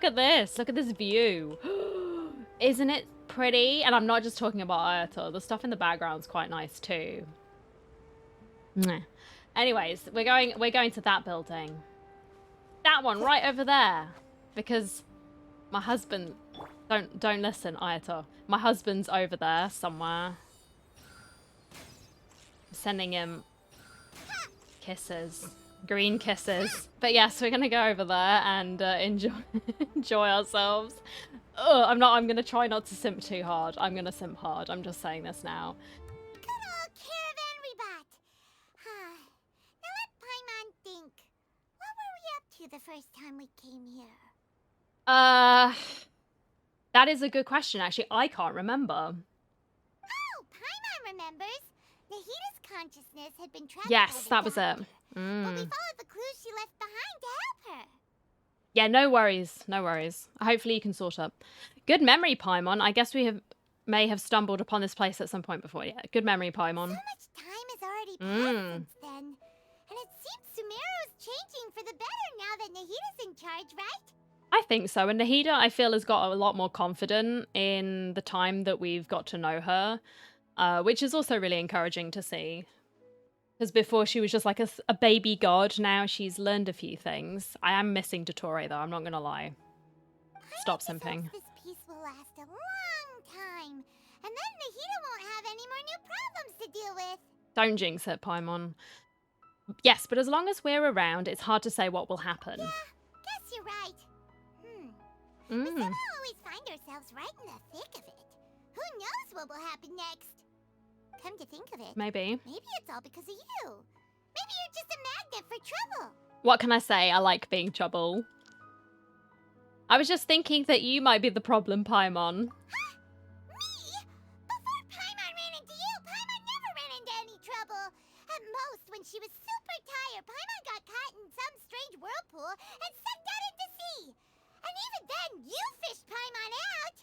Look at this. Look at this view. Isn't it pretty? And I'm not just talking about Ayato. The stuff in the background's quite nice too. Anyways, we're going to that building. That one right over there. Because my husband don't listen, Ayato. My husband's over there somewhere. I'm sending him kisses. Green kisses. But yes, we're gonna go over there and enjoy ourselves. Ugh, I'm gonna try not to simp too hard. I'm gonna simp hard. I'm just saying this now. Good old caravan rebut. Now let Paimon think. What were we up to the first time we came here? That is a good question, actually. I can't remember. Oh, Paimon remembers. Nahida's consciousness had been trapped Yes, by that the was doctor, it. but we followed the clues she left behind to help her. Yeah, no worries. No worries. Hopefully you can sort up. Good memory, Paimon. I guess we may have stumbled upon this place at some point before. Yeah, good memory, Paimon. So much time has already passed since then. And it seems Sumeru's changing for the better now that Nahida's in charge, right? I think so. And Nahida, I feel, has got a lot more confident in the time that we've got to know her, which is also really encouraging to see. Because before she was just like a baby god. Now she's learned a few things. I am missing Dottore, though. I'm not going to lie. Stop simping. This peace will last a long time. And then Nahida won't have any more new problems to deal with. Don't jinx it, Paimon. Yes, but as long as we're around, it's hard to say what will happen. Yeah, guess you're right. We somehow always find ourselves right in the thick of it. Who knows what will happen next? Come to think of it. Maybe. Maybe it's all because of you. Maybe you're just a magnet for trouble. What can I say? I like being trouble. I was just thinking that you might be the problem, Paimon. Huh? Me? Before Paimon ran into you, Paimon never ran into any trouble. At most, when she was super tired, Paimon got caught in some strange whirlpool and sucked out into sea. And even then, you fished Paimon out.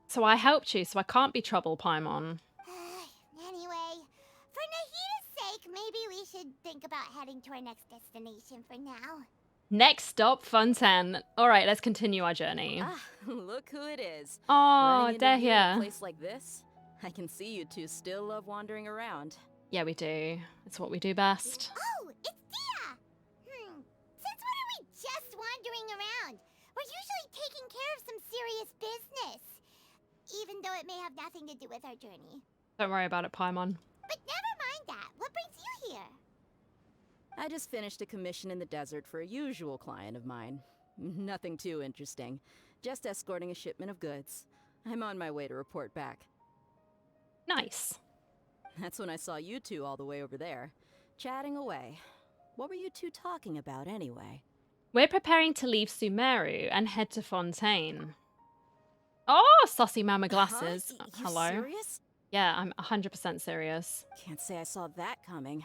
So I helped you, so I can't be trouble, Paimon. Anyway, for Nahida's sake, maybe we should think about heading to our next destination for now. Next stop, Fontaine. All right, let's continue our journey. Ah, look who it is. Oh, they're In a here. place like this, I can see you two still love wandering around. Yeah, we do. It's what we do best. Oh, it's Dia! Since when are we just wandering around? We're usually taking care of some serious business. Even though it may have nothing to do with our journey. Don't worry about it, Paimon. But never mind that. What brings you here? I just finished a commission in the desert for a usual client of mine. Nothing too interesting. Just escorting a shipment of goods. I'm on my way to report back. Nice. That's when I saw you two all the way over there, chatting away. What were you two talking about anyway? We're preparing to leave Sumeru and head to Fontaine. Oh, saucy mama glasses. You Hello? serious? Yeah, I'm 100% serious. Can't say I saw that coming.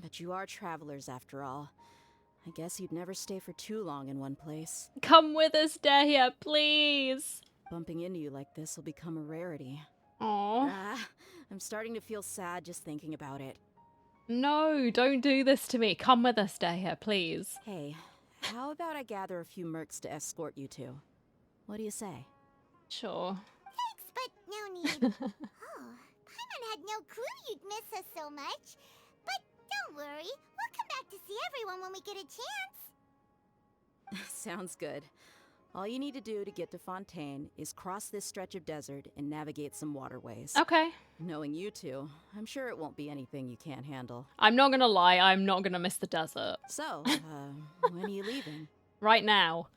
But you are travelers after all. I guess you'd never stay for too long in one place. Come with us, Dahlia, please. Bumping into you like this will become a rarity. Oh. I'm starting to feel sad just thinking about it. No, don't do this to me. Come with us, Dahlia, please. Hey, how about I gather a few mercs to escort you two? What do you say? Sure. Thanks, but no need. Paimon had no clue you'd miss us so much. But don't worry, we'll come back to see everyone when we get a chance. Sounds good. All you need to do to get to Fontaine is cross this stretch of desert and navigate some waterways. Okay. Knowing you two, I'm sure it won't be anything you can't handle. I'm not gonna lie, I'm not gonna miss the desert. So, when are you leaving? Right now.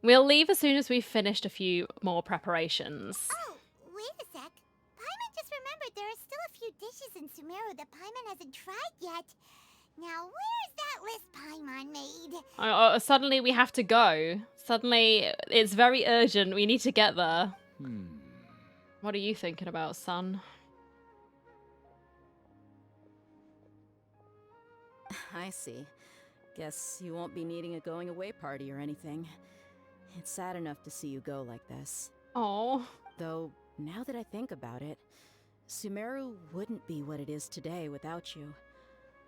We'll leave as soon as we've finished a few more preparations. Oh, wait a sec. Paimon just remembered there are still a few dishes in Sumeru that Paimon hasn't tried yet. Now, where's that list Paimon made? Suddenly we have to go. Suddenly it's very urgent. We need to get there. What are you thinking about, son? I see. Guess you won't be needing a going away party or anything. It's sad enough to see you go like this. Oh. Though, now that I think about it, Sumeru wouldn't be what it is today without you.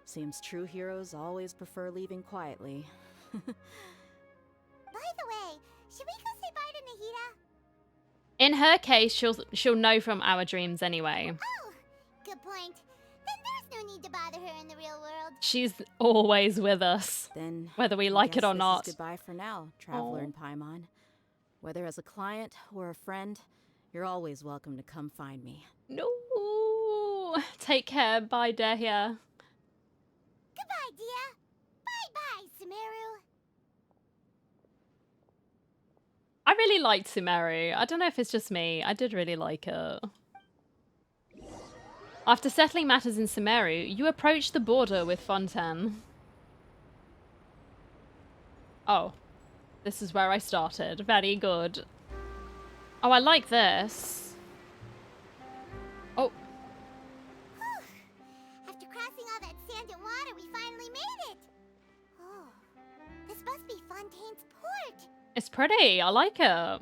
Seems true heroes always prefer leaving quietly. By the Should we go say bye to Nahida? In her case, she'll know from our dreams anyway. Oh, good point. Then there's no need to bother her in the real world. She's always with us, Then whether we I like it guess or this not. is goodbye for now, traveler Aw. in Paimon. Whether as a client or a friend, you're always welcome to come find me. No. Take care. Bye, Dehya. Goodbye, Dia. Bye-bye, Sumeru. I really liked Sumeru. I don't know if it's just me. I did really like her. After settling matters in Sumeru, you approach the border with Fontaine. Oh. This is where I started. Very good. Oh, I like this. Oh. After crossing all that sand and water, we finally made it. Oh, this must be Fontaine's port. It's pretty. I like it. Wow.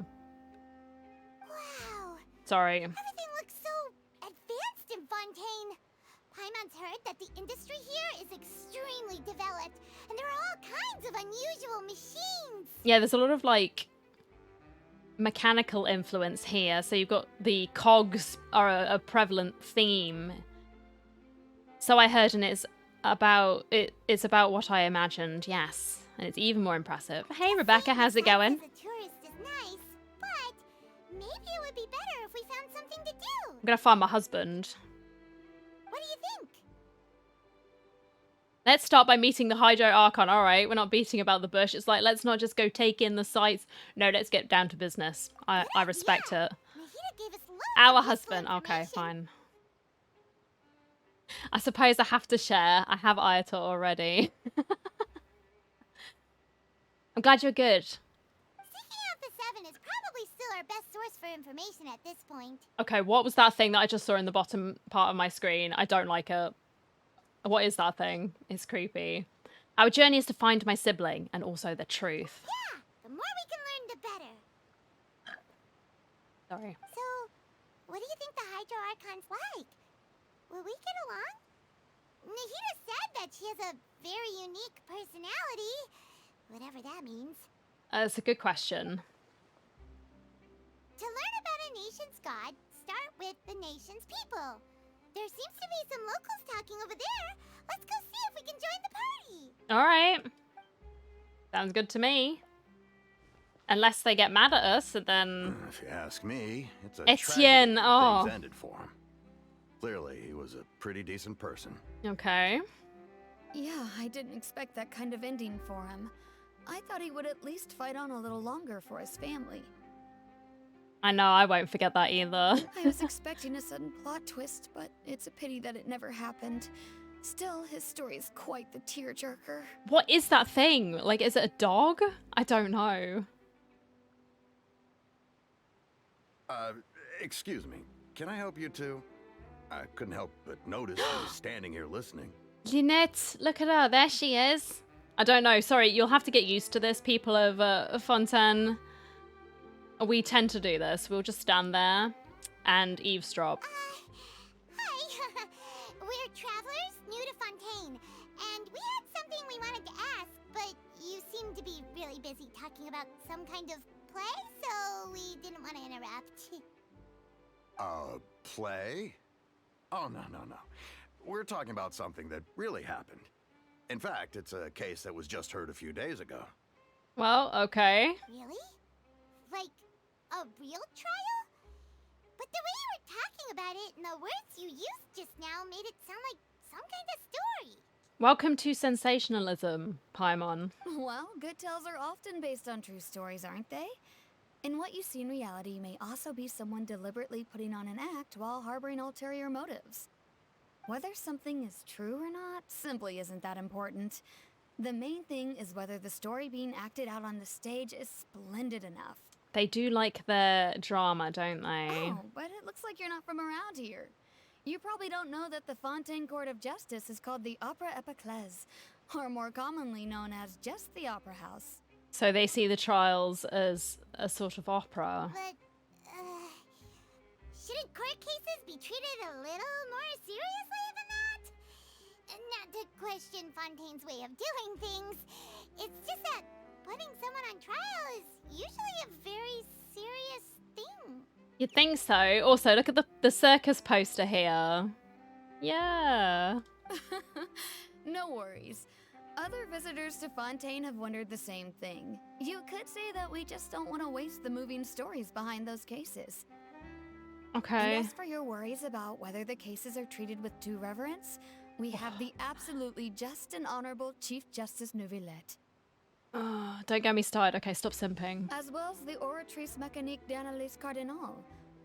Sorry. Everything looks so advanced in Fontaine. Paimon's heard that the industry here is extremely developed, and there are all kinds of unusual machines. Yeah, there's a lot of, like, mechanical influence here. So you've got the cogs are a prevalent theme. So I heard, and it's about what I imagined, yes. And it's even more impressive. Hey, Rebecca, how's it going? As a tourist is nice, but maybe it would be better if we found something to do. I'm gonna find my husband. What do you think? Let's start by meeting the Hydro Archon. All right, we're not beating about the bush. It's like, let's not just go take in the sights. No, let's get down to business. I respect it. Nahida gave us loads Our of useful husband. Okay, information. fine. I suppose I have to share. I have Ayato already. I'm glad you're good. Seeking out the Seven is probably still our best source for information at this point. Okay, what was that thing that I just saw in the bottom part of my screen? I don't like it. What is that thing? It's creepy. Our journey is to find my sibling and also the truth. Yeah, the more we can learn, the better. Sorry. So, what do you think the Hydro Archon's like? Will we get along? Nahida said that she has a very unique personality, whatever that means. That's a good question. To learn about a nation's god, start with the nation's people. There seems to be some locals talking over there. Let's go see if we can join the party. All right. Sounds good to me. Unless they get mad at us, and then... If you ask me, it's a Etienne, tragedy oh. things ended for him. Clearly, he was a pretty decent person. Okay. Yeah, I didn't expect that kind of ending for him. I thought he would at least fight on a little longer for his family. I know, I won't forget that either. I was expecting a sudden plot twist, but it's a pity that it never happened. Still, his story is quite the tearjerker. What is that thing? Like, is it a dog? I don't know. Excuse me. Can I help you two? I couldn't help but notice I was standing here listening. Lynette, look at her. There she is. I don't know. Sorry, you'll have to get used to this, people of Fontaine. We tend to do this. We'll just stand there and eavesdrop. Hi. We're travelers new to Fontaine, and we had something we wanted to ask, but you seem to be really busy talking about some kind of play, so we didn't want to interrupt. Play? Oh, no. We're talking about something that really happened. In fact, it's a case that was just heard a few days ago. Well, okay. Really? Like, a real trial? But the way you were talking about it and the words you used just now made it sound like some kind of story. Welcome to sensationalism, Paimon. Well, good tales are often based on true stories, aren't they? And what you see in reality may also be someone deliberately putting on an act while harboring ulterior motives. Whether something is true or not simply isn't that important. The main thing is whether the story being acted out on the stage is splendid enough. They do like their drama, don't they? Oh, but it looks like you're not from around here. You probably don't know that the Fontaine Court of Justice is called the Opera Epiclese, or more commonly known as just the Opera House. So they see the trials as a sort of opera. But, shouldn't court cases be treated a little more seriously than that? Not to question Fontaine's way of doing things. It's just that putting someone on trial is usually You'd think so. Also, look at the circus poster here. Yeah. No worries. Other visitors to Fontaine have wondered the same thing. You could say that we just don't want to waste the moving stories behind those cases. Okay. And as for your worries about whether the cases are treated with due reverence, we have the absolutely just and honorable Chief Justice Neuvillette, Oh, don't get me started. Okay, stop simping. as well as the Oratrice Mécanique d'Analyse Cardinal,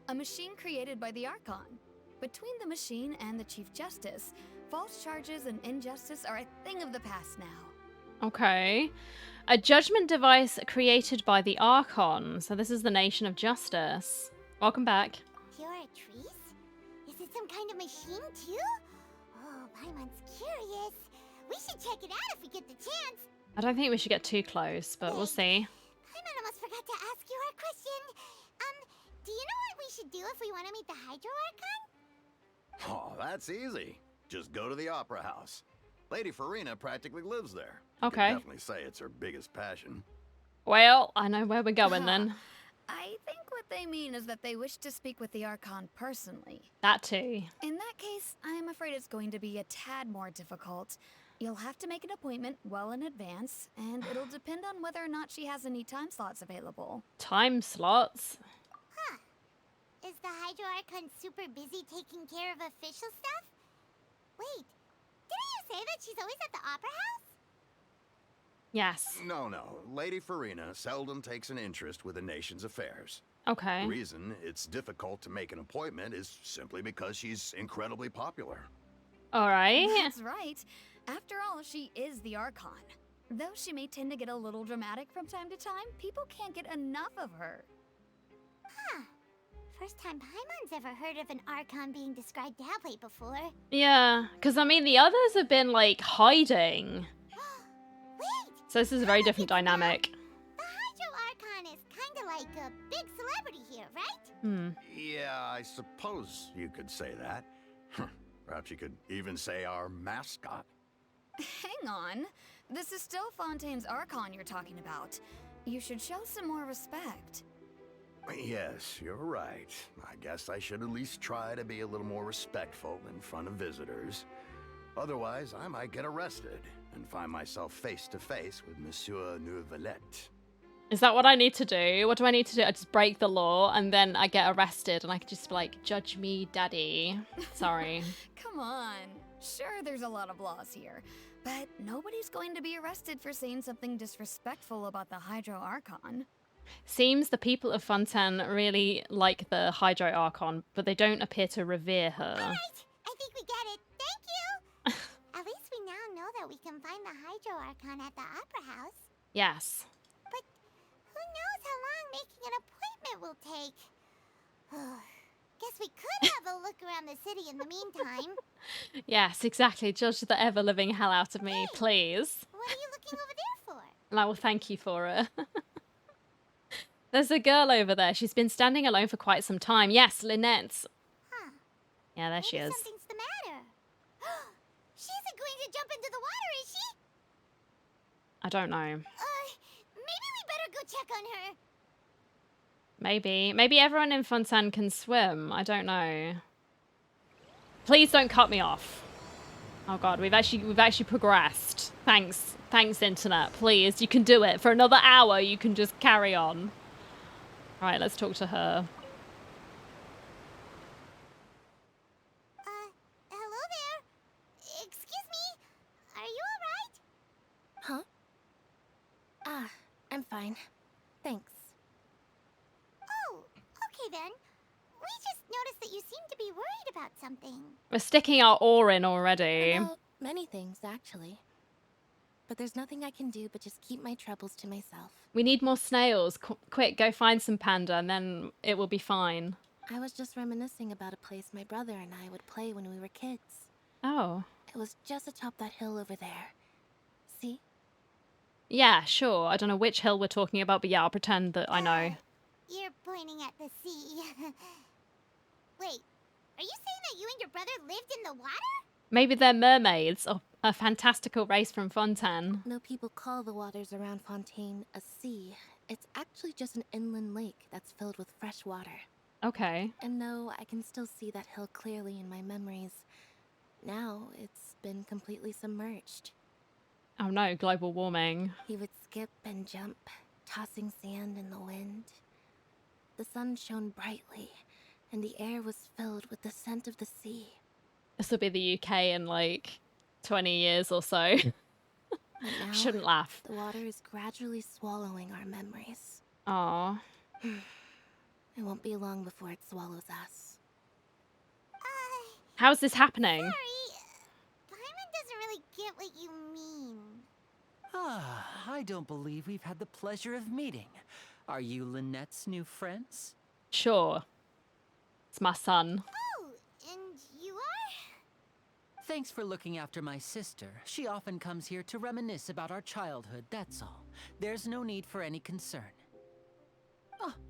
a machine created by the Archon. Between the machine and the Chief Justice, false charges and injustice are a thing of the past now. Okay. A judgment device created by the Archon. So this is the Nation of Justice. Welcome back. Pure trees? Is it some kind of machine too? Oh, Paimon's curious. We should check it out if we get the chance. I don't think we should get too close, but we'll see. Paimon almost forgot to ask you our question. Do you know what we should do if we want to meet the Hydro Archon? Oh, that's easy. Just go to the Opera House. Lady Farina practically lives there. You Okay. could definitely say it's her biggest passion. Well, I know where we're going then. I think what they mean is that they wish to speak with the Archon personally. That too. In that case, I am afraid it's going to be a tad more difficult. You'll have to make an appointment well in advance, and it'll depend on whether or not she has any time slots available. Time slots. Is the Hydro Archon super busy taking care of official stuff? Wait, didn't you say that she's always at the Opera House? Yes. No. Lady Farina seldom takes an interest with the nation's affairs. Okay. The reason it's difficult to make an appointment is simply because she's incredibly popular. All right. That's right. After all, she is the Archon. Though she may tend to get a little dramatic from time to time, people can't get enough of her. First time Paimon's ever heard of an Archon being described that way before. Yeah, because I mean, the others have been like hiding. Wait! So this is a very different dynamic. The Hydro Archon is kinda like a big celebrity here, right? Hmm. Yeah, I suppose you could say that. Perhaps you could even say our mascot. Hang on. This is still Fontaine's Archon you're talking about. You should show some more respect. Yes, you're right. I guess I should at least try to be a little more respectful in front of visitors. Otherwise, I might get arrested and find myself face to face with Monsieur Neuvillette. Is that what I need to do? What do I need to do? I just break the law and then I get arrested and I can just be like, judge me, daddy. Sorry. Come on. Sure, there's a lot of laws here, but nobody's going to be arrested for saying something disrespectful about the Hydro Archon. Seems the people of Fontaine really like the Hydro Archon, but they don't appear to revere her. Alright, I think we get it. Thank you! At least we now know that we can find the Hydro Archon at the Opera House. Yes. But who knows how long making an appointment will take? Guess we could have a look around the city in the meantime. Yes, exactly. Judge the ever-living hell out of me, please. What are you looking over there for? And I will thank you for it. There's a girl over there. She's been standing alone for quite some time. Yes, Lynette. Huh. Yeah, there she Maybe is. something's the matter. She isn't going to jump into the water, is she? I don't know. Maybe we better go check on her. Maybe. Maybe everyone in Fontaine can swim. I don't know. Please don't cut me off. Oh god, we've actually progressed. Thanks, internet. Please, you can do it. For another hour, you can just carry on. All right, let's talk to her. Hello there. Excuse me. Are you alright? Huh? I'm fine. Thanks. Oh, okay then. We just noticed that you seem to be worried about something. We're sticking our oar in already. About many things, actually. But there's nothing I can do but just keep my troubles to myself. We need more snails. Quick, go find some panda and then it will be fine. I was just reminiscing about a place my brother and I would play when we were kids. Oh. It was just atop that hill over there. See? Yeah, sure. I don't know which hill we're talking about, but yeah, I'll pretend that I know. You're pointing at the sea. Wait, are you saying that you and your brother lived in the water? Maybe they're mermaids or a fantastical race from Fontaine. No people call the waters around Fontaine a sea. It's actually just an inland lake that's filled with fresh water. Okay. And though I can still see that hill clearly in my memories, now it's been completely submerged. Oh no, global warming. He would skip and jump, tossing sand in the wind. The sun shone brightly, and the air was filled with the scent of the sea. This will be the UK in like 20 years or so. But now, Shouldn't laugh. the water is gradually swallowing our memories. Aw. It won't be long before it swallows us. How's this happening? Sorry. Paimon doesn't really get what you mean. I don't believe we've had the pleasure of meeting. Are you Lynette's new friends? Sure. It's my son. Oh, and you are? Thanks for looking after my sister. She often comes here to reminisce about our childhood, that's all. There's no need for any concern.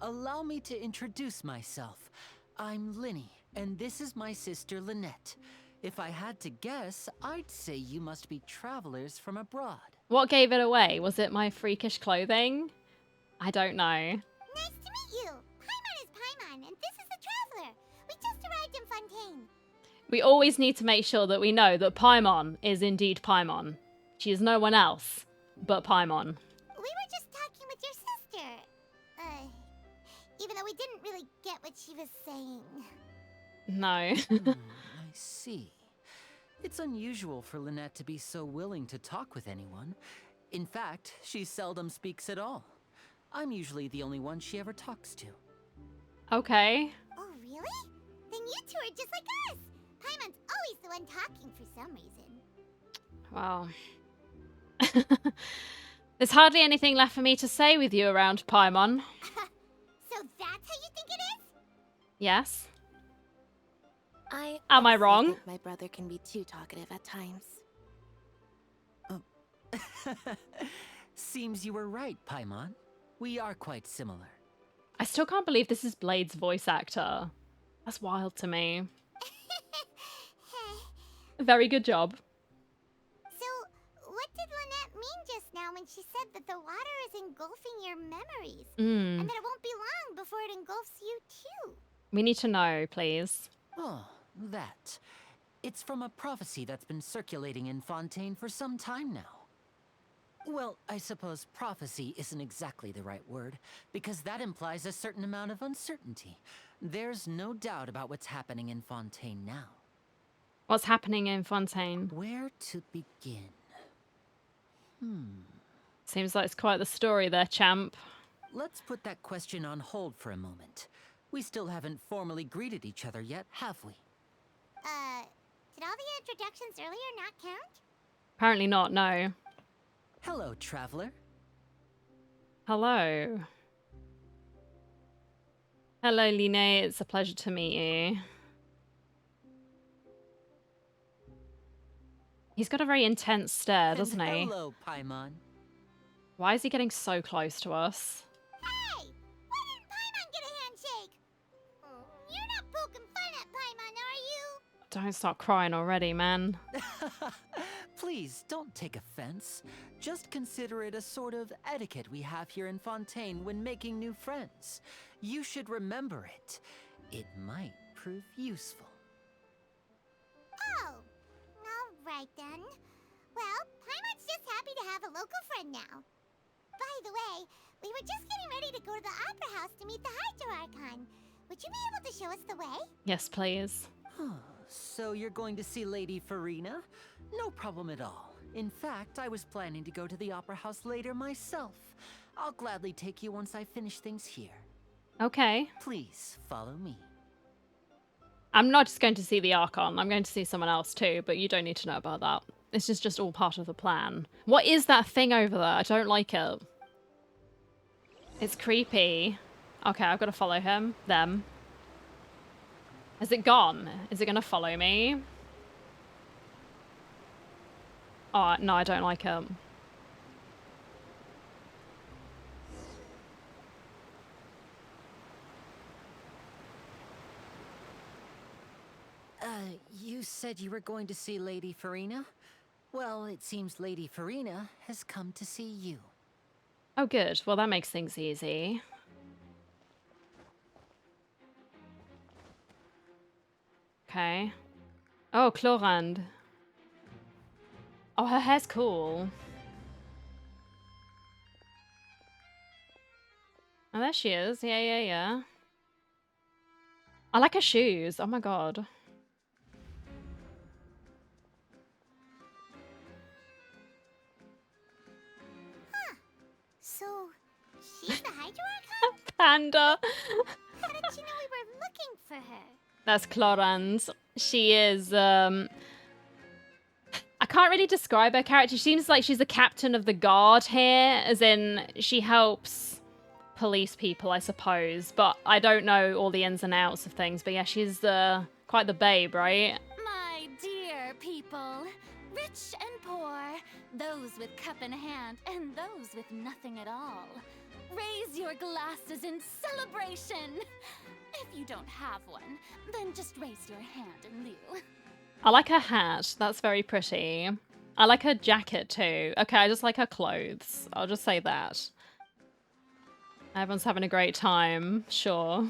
Allow me to introduce myself. I'm Linny, and this is my sister Lynette. If I had to guess, I'd say you must be travelers from abroad. What gave it away? Was it my freakish clothing? I don't know. Nice to meet you. Paimon is Paimon, and this is the Traveler. We just arrived in Fontaine. We always need to make sure that we know that Paimon is indeed Paimon. She is no one else but Paimon. We were just talking with your sister. Even though we didn't really get what she was saying. No. I see. It's unusual for Lynette to be so willing to talk with anyone. In fact, she seldom speaks at all. I'm usually the only one she ever talks to. Okay. Oh, really? Then you two are just like us. Paimon's always the one talking for some reason. Wow. There's hardly anything left for me to say with you around Paimon. So that's how you think it is? Yes? Am I wrong? Think my brother can be too talkative at times. Seems you were right, Paimon. We are quite similar. I still can't believe this is Blade's voice actor. That's wild to me. Very good job. So, what did Lynette mean just now when she said that the water is engulfing your memories? And that it won't be long before it engulfs you too? We need to know, please. Oh, that. It's from a prophecy that's been circulating in Fontaine for some time now. Well, I suppose prophecy isn't exactly the right word, because that implies a certain amount of uncertainty. There's no doubt about what's happening in Fontaine now. What's happening in Fontaine? Where to begin? Seems like it's quite the story there, champ. Let's put that question on hold for a moment. We still haven't formally greeted each other yet, have we? Did all the introductions earlier not count? Apparently not, no. Hello, traveler. Hello. Hello, Line. It's a pleasure to meet you. He's got a very intense stare, doesn't And he? hello, Paimon. Why is he getting so close to us? Hey! Why didn't Paimon get a handshake? You're not poking fun at Paimon, are you? Don't start crying already, man. Please, don't take offense. Just consider it a sort of etiquette we have here in Fontaine when making new friends. You should remember it. It might prove useful. Oh. Alright then. Well, Paimon's just happy to have a local friend now. By the way, we were just getting ready to go to the Opera House to meet the Hydro Archon. Would you be able to show us the way? Yes, please. So you're going to see Lady Farina? No problem at all. In fact, I was planning to go to the Opera House later myself. I'll gladly take you once I finish things here. Okay. Please, follow me. I'm not just going to see the Archon. I'm going to see someone else too, but you don't need to know about that. This is just all part of the plan. What is that thing over there? I don't like it. It's creepy. Okay, I've got to follow him. Them. Has it gone? Is it going to follow me? Oh, no, I don't like it. You said you were going to see Lady Farina? Well, it seems Lady Farina has come to see you. Oh, good. Well, that makes things easy. Okay. Oh, Chlorand. Oh, her hair's cool. Oh, there she is. Yeah, yeah, yeah. I like her shoes. Oh my god. So, she's the Hydro Archon? Panda. How did she know we were looking for her? That's Clorand. She is, I can't really describe her character. She seems like she's the captain of the guard here, as in she helps police people, I suppose. But I don't know all the ins and outs of things. But yeah, she's quite the babe, right? My dear people, rich and poor, those with cup in hand and those with nothing at all. Raise your glasses in celebration. If you don't have one, then just raise your hand in lieu. I like her hat. That's very pretty. I like her jacket too. Okay, I just like her clothes. I'll just say that. Everyone's having a great time. Sure.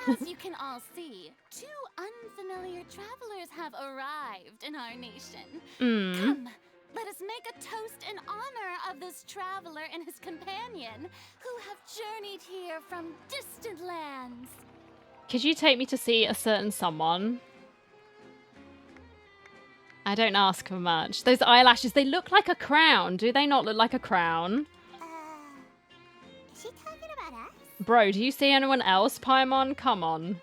As you can all see, 2 unfamiliar travelers have arrived in our nation. Come, let us make a toast in honor of this traveler and his companion, who have journeyed here from distant lands. Could you take me to see a certain someone? I don't ask for much. Those eyelashes, they look like a crown. Do they not look like a crown? Is she talking about us? Bro, do you see anyone else, Paimon? Come on.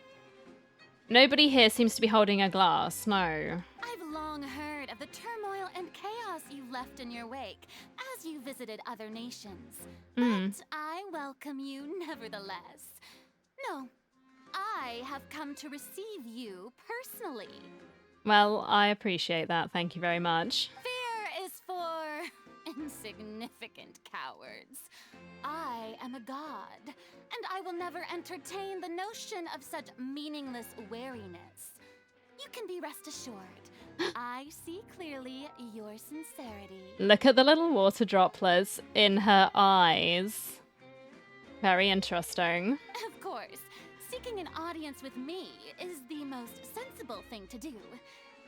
Nobody here seems to be holding a glass. No. I've long heard of the turmoil and chaos you left in your wake as you visited other nations. But I welcome you nevertheless. No, I have come to receive you personally. Well, I appreciate that. Thank you very much. Fear is for insignificant cowards. I am a god, and I will never entertain the notion of such meaningless wariness. You can be rest assured. I see clearly your sincerity. Look at the little water droplets in her eyes. Very interesting. Of course, seeking an audience with me is the most sensible thing to do.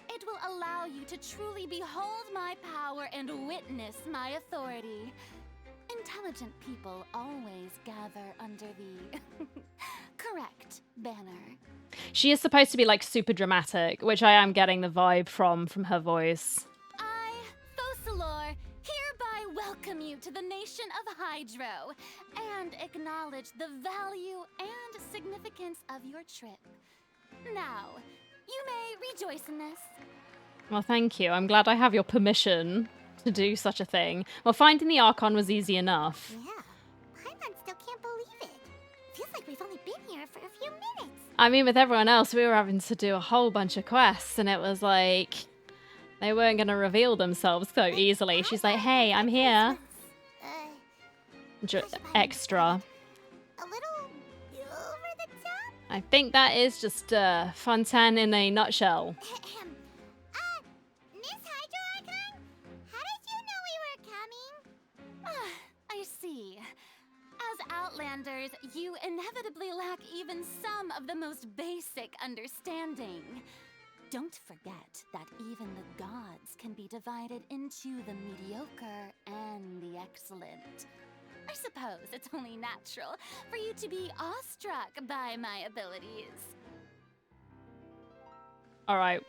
It will allow you to truly behold my power and witness my authority. Intelligent people always gather under the correct banner. She is supposed to be like super dramatic, which I am getting the vibe from her voice. I, Focalor, hereby welcome you to the nation of Hydro and acknowledge the value and significance of your trip. Now, you may rejoice in this. Well, thank you. I'm glad I have your permission to do such a thing. Well, finding the Archon was easy enough. Yeah. Paimon still can't believe it. Feels like we've only been here for a few minutes. I mean, with everyone else, we were having to do a whole bunch of quests, and it was like they weren't going to reveal themselves so easily. She's like, hey, I'm here. Extra. A little over the top? I think that is just Fontaine in a nutshell. Miss Hydro Archon? How did you know we were coming? I see. As Outlanders, you inevitably lack even some of the most basic understanding. Don't forget that even the gods can be divided into the mediocre and the excellent. I suppose it's only natural for you to be awestruck by my abilities. All right.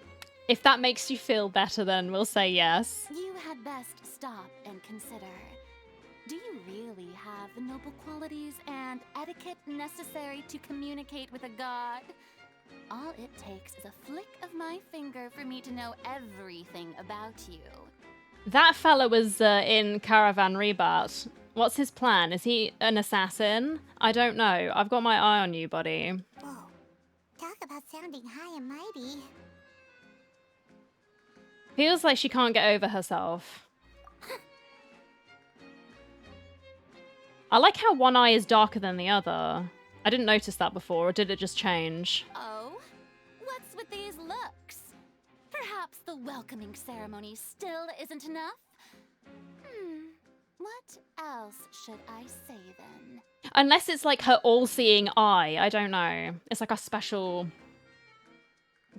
If that makes you feel better, then we'll say yes. You had best stop and consider. Do you really have the noble qualities and etiquette necessary to communicate with a god? All it takes is a flick of my finger for me to know everything about you. That fella was in Caravan Rebat. What's his plan? Is he an assassin? I don't know. I've got my eye on you, buddy. Whoa. Talk about sounding high and mighty. Feels like she can't get over herself. I like how one eye is darker than the other. I didn't notice that before, or did it just change? Oh? What's with these looks? Perhaps the welcoming ceremony still isn't enough? What else should I say then? Unless it's like her all-seeing eye. I don't know. It's like a special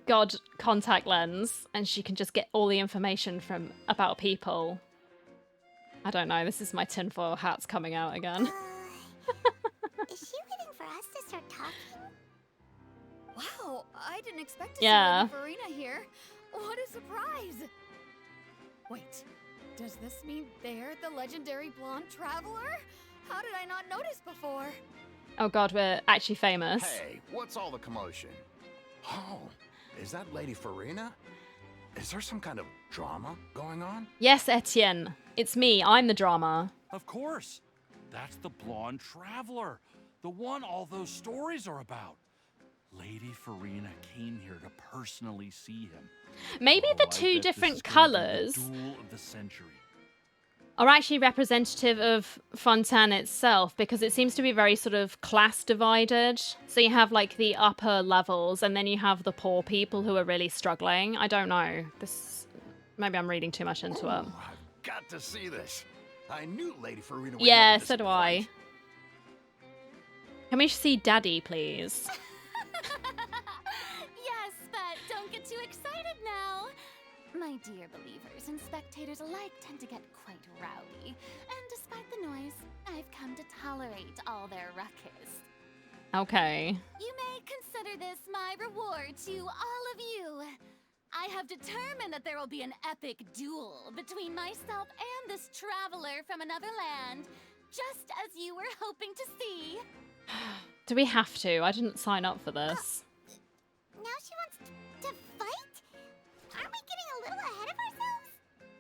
god contact lens, and she can just get all the information from about people. I don't know. This is my tinfoil hats coming out again. Is she waiting for us to start talking? Wow, I didn't expect to Yeah. see Lady Farina here. What a surprise! Wait, does this mean they're the legendary blonde traveler? How did I not notice before? Oh god, we're actually famous. Hey, what's all the commotion? Oh, is that Lady Farina? Is there some kind of drama going on? Yes, Etienne. It's me. I'm the drama. Of course. That's the blonde traveler. The one all those stories are about. Lady Farina came here to personally see him. Maybe Oh, the I two bet this different is gonna be the colours duel of the century. are actually representative of Fontaine itself, because it seems to be very sort of class divided. So you have like the upper levels, and then you have the poor people who are really struggling. I don't know. Maybe I'm reading too much into it. Ooh, I've got to see this. I knew Lady Farina would Yeah, never so do I. disappoint. Can we see Daddy, please? Yes, but don't get too excited now. My dear believers and spectators alike tend to get quite rowdy, and despite the noise, I've come to tolerate all their ruckus. Okay. You may consider this my reward to all of you. I have determined that there will be an epic duel between myself and this traveler from another land, just as you were hoping to see. Do we have to? I didn't sign up for this. Now she wants to fight? Aren't we getting a little ahead of ourselves?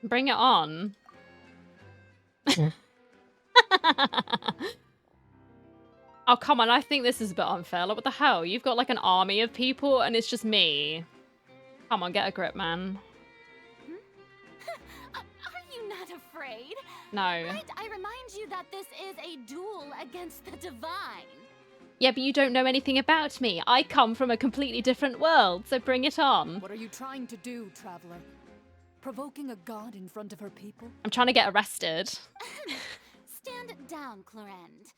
Bring it on. Oh, come on. I think this is a bit unfair. Like, what the hell? You've got like an army of people and it's just me. Come on, get a grip, man. Are you not afraid? No. Might I remind you that this is a duel against the divine? Yeah, but you don't know anything about me. I come from a completely different world, so bring it on. What are you trying to do, traveler? Provoking a god in front of her people? I'm trying to get arrested. Stand down, Clorend.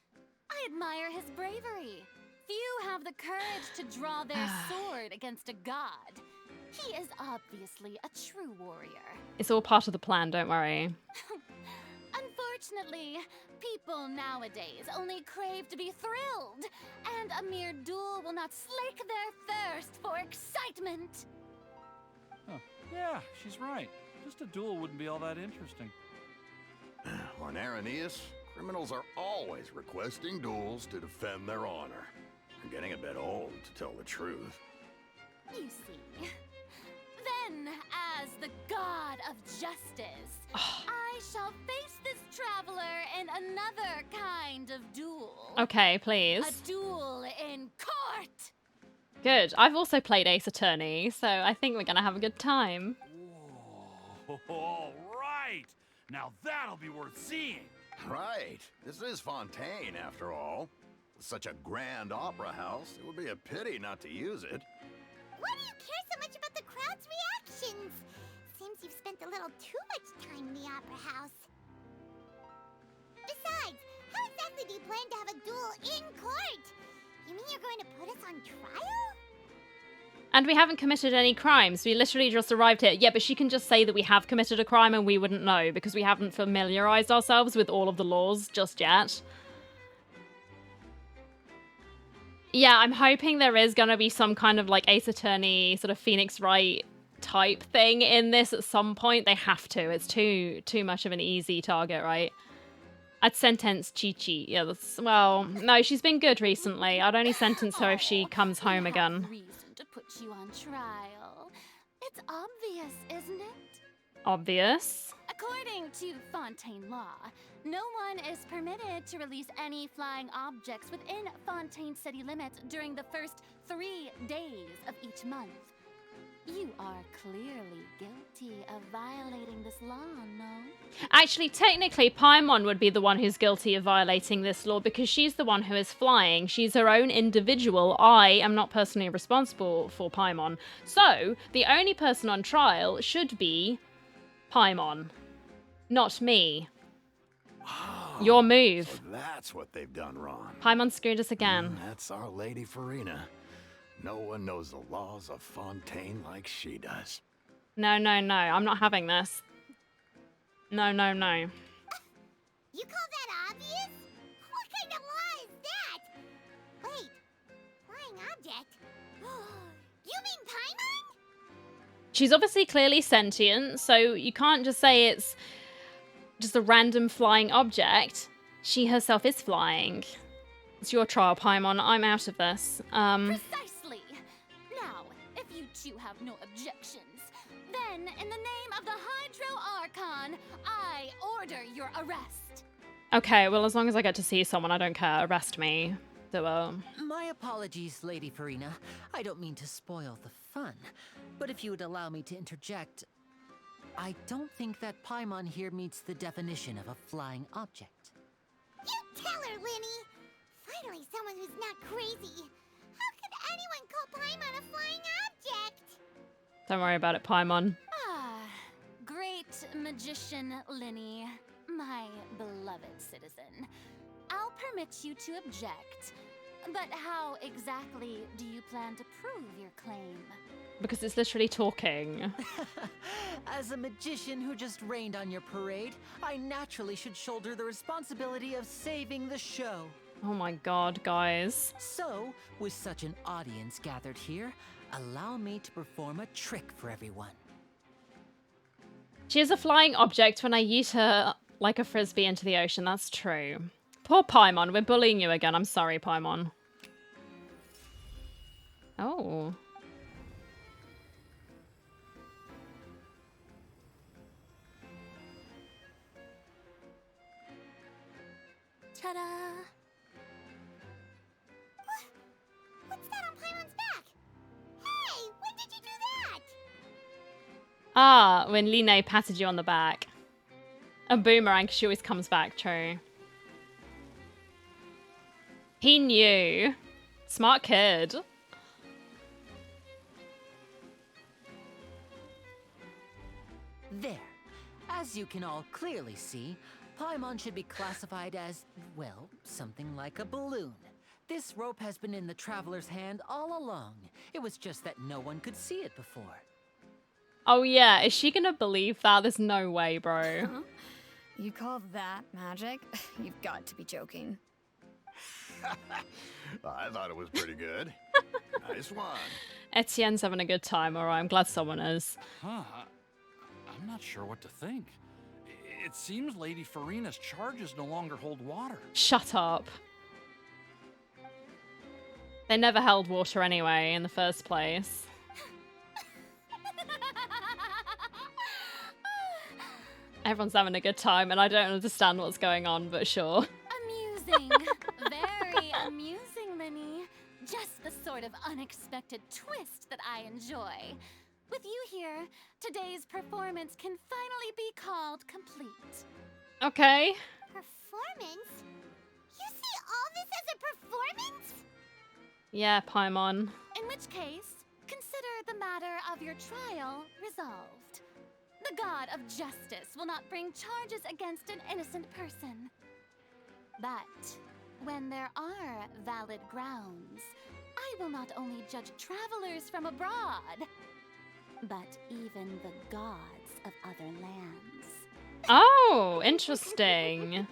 I admire his bravery. Few have the courage to draw their sword against a god. He is obviously a true warrior. It's all part of the plan, don't worry. Unfortunately, people nowadays only crave to be thrilled, and a mere duel will not slake their thirst for excitement. Huh. Yeah, she's right. Just a duel wouldn't be all that interesting. On Aranias, criminals are always requesting duels to defend their honor. I'm getting a bit old, to tell the truth. You see. Then, as the god of justice, I shall face this traveler in another kind of duel. Okay, please. A duel in court! Good. I've also played Ace Attorney, so I think we're gonna have a good time. Whoa, all right. Now that'll be worth seeing. Right. This is Fontaine, after all. With such a grand opera house, it would be a pity not to use it. Why do you care so much about the crowd's reactions? Seems you've spent a little too much time in the opera house. Besides, how exactly do you plan to have a duel in court? You mean you're going to put us on trial? And we haven't committed any crimes. We literally just arrived here. Yeah, but she can just say that we have committed a crime and we wouldn't know because we haven't familiarized ourselves with all of the laws just yet. Yeah, I'm hoping there is going to be some kind of like Ace Attorney sort of Phoenix Wright type thing in this at some point. They have to. It's too much of an easy target, right? I'd sentence Chi-Chi. Yeah, well, no, she's been good recently. I'd only sentence her if she comes home We have again. reason to put you on trial. It's obvious, isn't it? Obvious. According to Fontaine law, no one is permitted to release any flying objects within Fontaine city limits during the first 3 days of each month. You are clearly guilty of violating this law, no? Actually, technically, Paimon would be the one who's guilty of violating this law because she's the one who is flying. She's her own individual. I am not personally responsible for Paimon. So, the only person on trial should be Paimon, not me. Your So move. that's what they've done wrong. Paimon screwed us again. That's our Lady Farina. No one knows the laws of Fontaine like she does. No, no, no. I'm not having this. No, no, no. You call that obvious? What kind of law is that? Wait, flying object? You mean Paimon? She's obviously clearly sentient, so you can't just say it's just a random flying object. She herself is flying. It's your trial, Paimon. I'm out of this. Precisely. Now, if you two have no objections, then in the name of the Hydro Archon, I order your arrest. Okay, well, as long as I get to see someone, I don't care. Arrest me. My apologies, Lady Farina. I don't mean to spoil the fun, but if you would allow me to interject, I don't think that Paimon here meets the definition of a flying object. You tell her, Linny! Finally someone who's not crazy. How could anyone call Paimon a flying object? Don't worry about it, Paimon. Ah, great magician Linny, my beloved citizen. I'll permit you to object, but how exactly do you plan to prove your claim? Because it's literally talking. As a magician who just rained on your parade, I naturally should shoulder the responsibility of saving the show. Oh my god, guys. So, with such an audience gathered here, allow me to perform a trick for everyone. She is a flying object when I yeet her like a frisbee into the ocean. That's true. Poor Paimon. We're bullying you again. I'm sorry, Paimon. Oh. Ta-da! What's that on Paimon's back? Hey, when did you do that? Ah, when Line patted you on the back. A boomerang, 'cause she always comes back, true. He knew. Smart kid. There. As you can all clearly see, Paimon should be classified as, well, something like a balloon. This rope has been in the traveler's hand all along. It was just that no one could see it before. Oh yeah, is she gonna believe that? There's no way, bro. Huh? You call that magic? You've got to be joking. I thought it was pretty good. Nice one. Etienne's having a good time, alright, I'm glad someone is. Huh. I'm not sure what to think. It seems Lady Farina's charges no longer hold water. Shut up. They never held water anyway, in the first place. Everyone's having a good time, and I don't understand what's going on, but sure. Amusing. Very amusing, Linny. Just the sort of unexpected twist that I enjoy. With you here, today's performance can finally be called complete. Okay. Performance? You see all this as a performance? Yeah, Paimon. In which case, consider the matter of your trial resolved. The god of justice will not bring charges against an innocent person. But when there are valid grounds, I will not only judge travelers from abroad, but even the gods of other lands. Oh, interesting.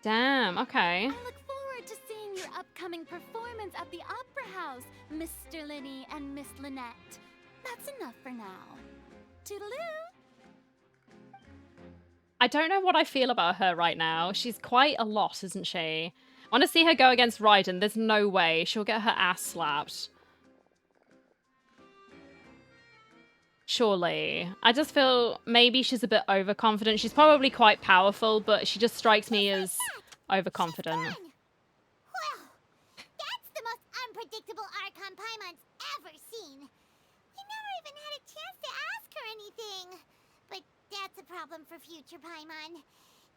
Damn, okay. I look forward to seeing your upcoming performance at the Opera House, Mr. Linny and Miss Lynette. That's enough for now. Toodaloo! I don't know what I feel about her right now. She's quite a lot, isn't she? I want to see her go against Raiden. There's no way. She'll get her ass slapped. Surely. I just feel maybe she's a bit overconfident. She's probably quite powerful, but she just strikes me as overconfident. Well, that's the most unpredictable Archon Paimon's ever seen. We never even had a chance to ask her anything. But that's a problem for future Paimon.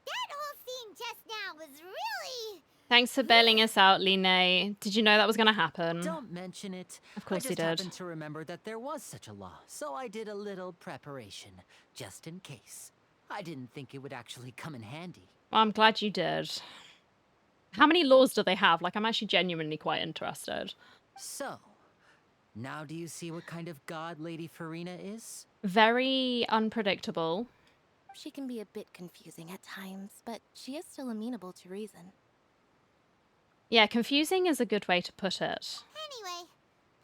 That whole scene just now was really... Thanks for bailing us out, Line. Did you know that was going to happen? Don't mention it. Of course I he just did. happened to remember that there was such a law, so I did a little preparation, just in case. I didn't think it would actually come in handy. Well, I'm glad you did. How many laws do they have? Like, I'm actually genuinely quite interested. So, now do you see what kind of god Lady Farina is? Very unpredictable. She can be a bit confusing at times, but she is still amenable to reason. Yeah, confusing is a good way to put it. Anyway,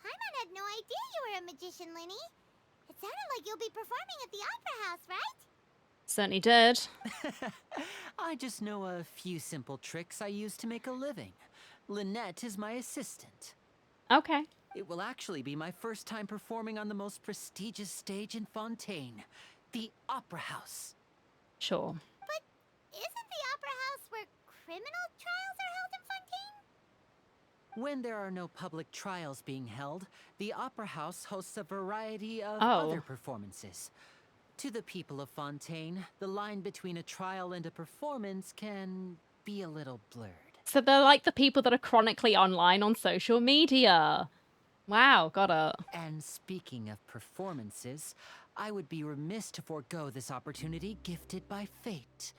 Paimon had no idea you were a magician, Linny. It sounded like you'll be performing at the Opera House, right? Certainly did. I just know a few simple tricks I use to make a living. Lynette is my assistant. Okay. It will actually be my first time performing on the most prestigious stage in Fontaine, the Opera House. Sure. But isn't the Opera House where criminal trials are held in Fontaine? When there are no public trials being held, the Opera House hosts a variety of Oh. other performances. To the people of Fontaine, the line between a trial and a performance can be a little blurred. So they're like the people that are chronically online on social media. Wow, got it. And speaking of performances, I would be remiss to forego this opportunity gifted by fate.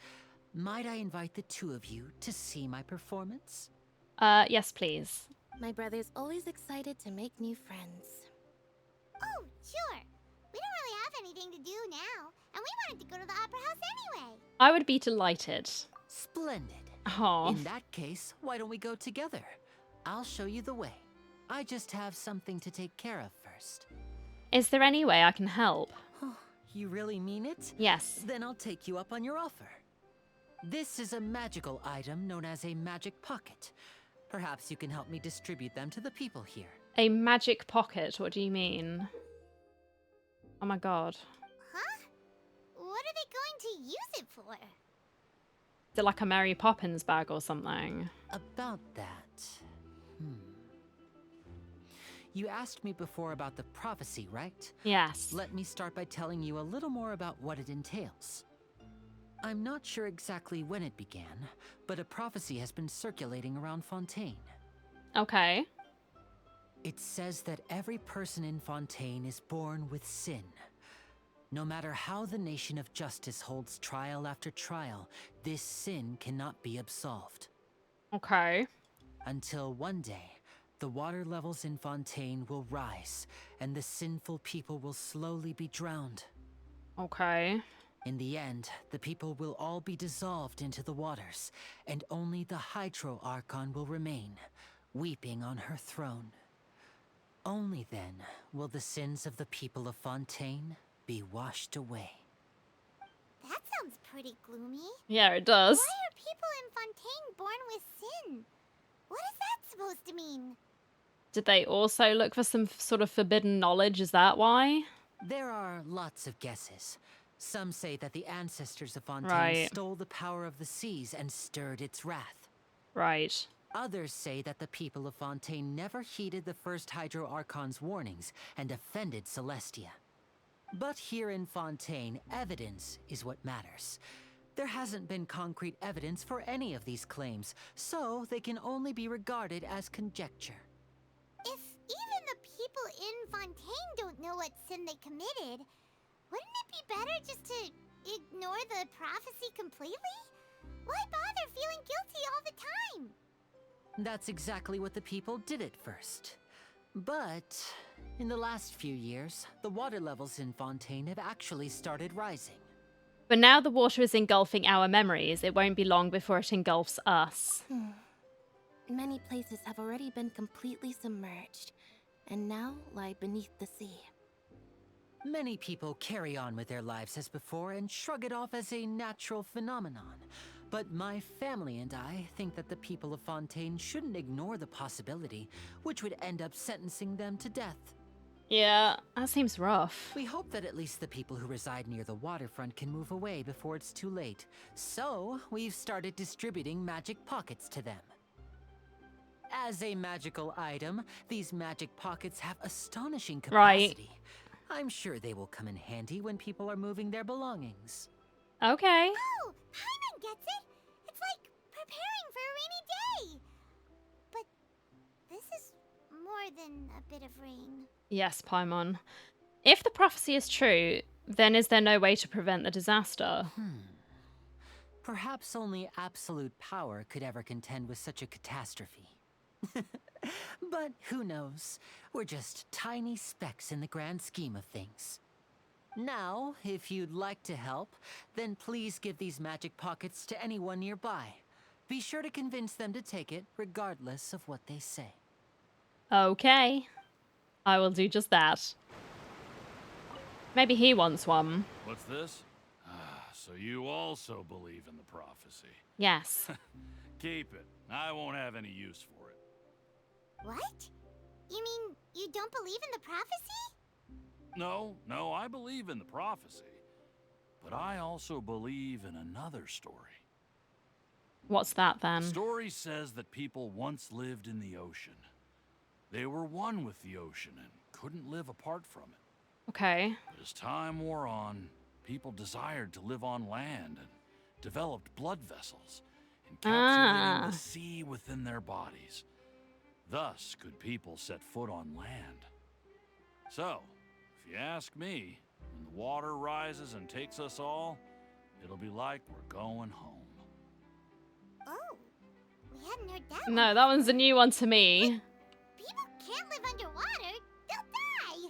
Might I invite the two of you to see my performance? Yes, please. My brother's always excited to make new friends. Oh, sure. We don't really have anything to do now, and we wanted to go to the Opera House anyway. I would be delighted. Splendid. Oh. In that case, why don't we go together? I'll show you the way. I just have something to take care of first. Is there any way I can help? You really mean it? Yes. Then I'll take you up on your offer. This is a magical item known as a magic pocket. Perhaps you can help me distribute them to the people here. A magic pocket? What do you mean? Oh my god. Huh? What are they going to use it for? Is it like a Mary Poppins bag or something? About that. You asked me before about the prophecy, right? Yes. Let me start by telling you a little more about what it entails. I'm not sure exactly when it began, but a prophecy has been circulating around Fontaine. Okay. It says that every person in Fontaine is born with sin. No matter how the nation of justice holds trial after trial, this sin cannot be absolved. Okay. Until one day, the water levels in Fontaine will rise, and the sinful people will slowly be drowned. Okay. In the end, the people will all be dissolved into the waters, and only the Hydro Archon will remain, weeping on her throne. Only then will the sins of the people of Fontaine be washed away. That sounds pretty gloomy. Yeah, it does. Why are people in Fontaine born with sin? What is that supposed to mean? Did they also look for some sort of forbidden knowledge? Is that why? There are lots of guesses. Some say that the ancestors of Fontaine Right. stole the power of the seas and stirred its wrath. Right. Others say that the people of Fontaine never heeded the first Hydro Archon's warnings and offended Celestia. But here in Fontaine, evidence is what matters. There hasn't been concrete evidence for any of these claims, so they can only be regarded as conjecture. If even the people in Fontaine don't know what sin they committed, wouldn't it be better just to ignore the prophecy completely? Why bother feeling guilty all the time? That's exactly what the people did at first. But in the last few years, the water levels in Fontaine have actually started rising. But now the water is engulfing our memories. It won't be long before it engulfs us. Many places have already been completely submerged, and now lie beneath the sea. Many people carry on with their lives as before and shrug it off as a natural phenomenon. But my family and I think that the people of Fontaine shouldn't ignore the possibility, which would end up sentencing them to death. Yeah, that seems rough. We hope that at least the people who reside near the waterfront can move away before it's too late. So, we've started distributing magic pockets to them. As a magical item, these magic pockets have astonishing capacity. I'm sure they will come in handy when people are moving their belongings. Okay. Oh, Paimon gets it! It's like preparing for a rainy day! But this is more than a bit of rain. Yes, Paimon. If the prophecy is true, Then is there no way to prevent the disaster? Perhaps only absolute power could ever contend with such a catastrophe. But who knows? We're just tiny specks in the grand scheme of things. Now, if you'd like to help, then please give these magic pockets to anyone nearby. Be sure to convince them to take it, regardless of what they say. Okay. I will do just that. Maybe he wants one. What's this? So you also believe in the prophecy. Yes. Keep it. I won't have any use for it. What? You mean you don't believe in the prophecy? No, I believe in the prophecy. But I also believe in another story. What's that then? The story says that people once lived in the ocean. They were one with the ocean and couldn't live apart from it. Okay. But as time wore on, people desired to live on land and developed blood vessels, encapsulating the sea within their bodies. Thus could people set foot on land. So, if you ask me, when the water rises and takes us all, it'll be like we're going home. Oh, we hadn't heard that No, that one's a new one to me. People can't live underwater. They'll die.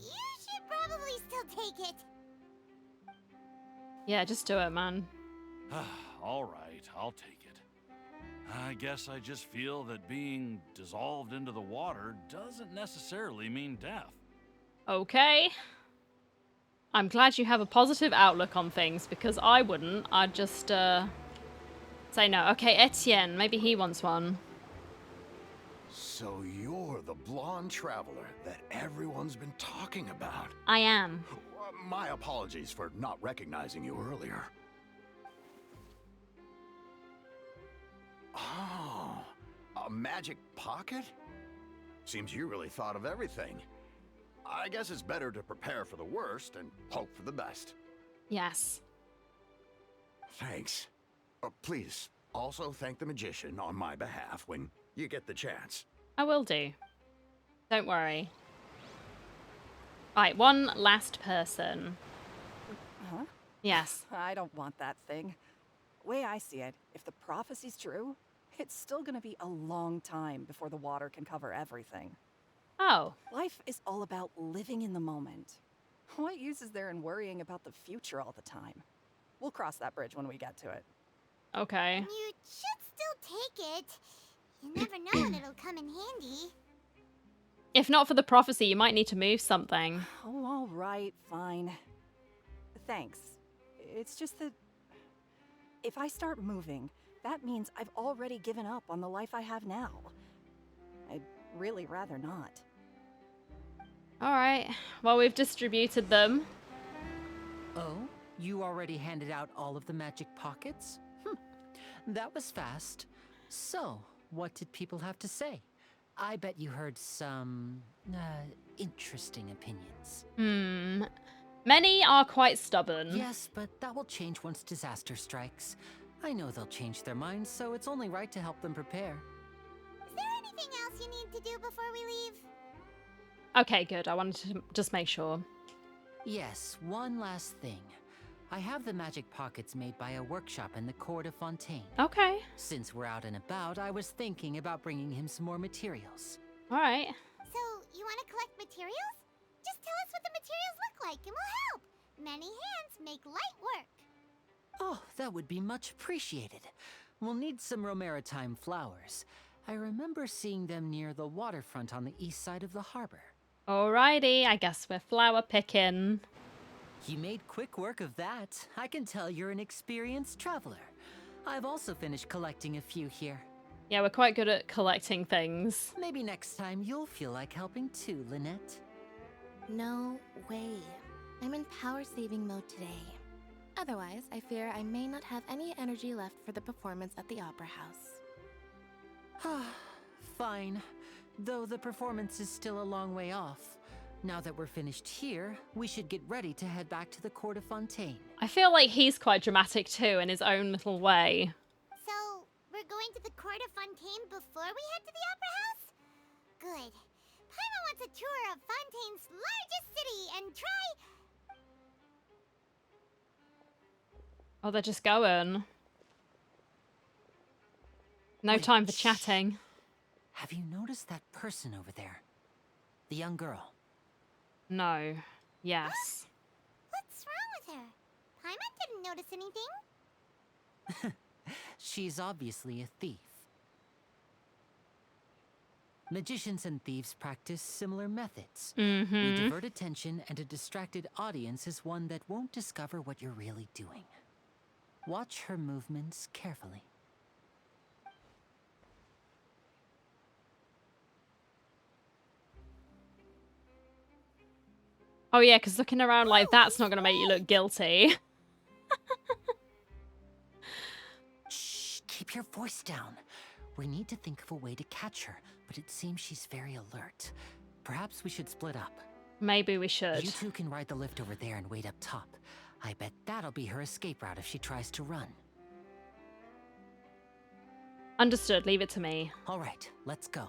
You should probably still take it. Yeah, just do it, man. All right, I'll take it. I guess I just feel that being dissolved into the water doesn't necessarily mean death. Okay. I'm glad you have a positive outlook on things, because I wouldn't. I'd just, say no. Okay, Etienne, maybe he wants one. So you're the blonde traveler that everyone's been talking about. I am. My apologies for not recognizing you earlier. Oh, a magic pocket? Seems you really thought of everything. I guess it's better to prepare for the worst and hope for the best. Yes. Thanks. Please, also thank the magician on my behalf when you get the chance. I will do. Don't worry. Right, one last person. Huh? Yes. I don't want that thing. Way I see it, if the prophecy's true, it's still gonna be a long time before the water can cover everything. Oh. Life is all about living in the moment. What use is there in worrying about the future all the time? We'll cross that bridge when we get to it. Okay. You should still take it. You never know when it'll come in handy. If not for the prophecy, you might need to move something. Oh, all right, fine. Thanks. It's just that if I start moving, that means I've already given up on the life I have now. I'd really rather not. Alright. Well, we've distributed them. Oh? You already handed out all of the magic pockets? That was fast. So, what did people have to say? I bet you heard some, interesting opinions. Many are quite stubborn. Yes, but that will change once disaster strikes. I know they'll change their minds, so it's only right to help them prepare. Is there anything else you need to do before we leave? Okay, good. I wanted to just make sure. Yes, one last thing. I have the magic pockets made by a workshop in the court of Fontaine. Okay. Since we're out and about, I was thinking about bringing him some more materials. Alright. So, you want to collect materials? Just tell us what the materials look like and we'll help. Many hands make light work. Oh, that would be much appreciated. We'll need some Romaritime flowers. I remember seeing them near the waterfront on the east side of the harbor. Alrighty, I guess we're flower picking. You made quick work of that. I can tell you're an experienced traveler. I've also finished collecting a few here. Yeah, we're quite good at collecting things. Maybe next time you'll feel like helping too, Lynette. No way. I'm in power-saving mode today. Otherwise, I fear I may not have any energy left for the performance at the Opera House. Fine. Though the performance is still a long way off. Now that we're finished here, we should get ready to head back to the court of Fontaine. I feel like he's quite dramatic too in his own little way. So, we're going to the court of Fontaine before we head to the Opera House? Good. Paimon wants a tour of Fontaine's largest city and try... Oh, they're just going. No Wait, time for shh. chatting. Have you noticed that person over there? The young girl. No. Yes. What's wrong with her? Paimon didn't notice anything. She's obviously a thief. Magicians and thieves practice similar methods. We divert attention, and a distracted audience is one that won't discover what you're really doing. Watch her movements carefully. Oh yeah, because looking around like that's not going to make you look guilty. Shh, keep your voice down. We need to think of a way to catch her, but it seems she's very alert. Perhaps we should split up. Maybe we should. You two can ride the lift over there and wait up top. I bet that'll be her escape route if she tries to run. Understood. Leave it to me. All right, let's go.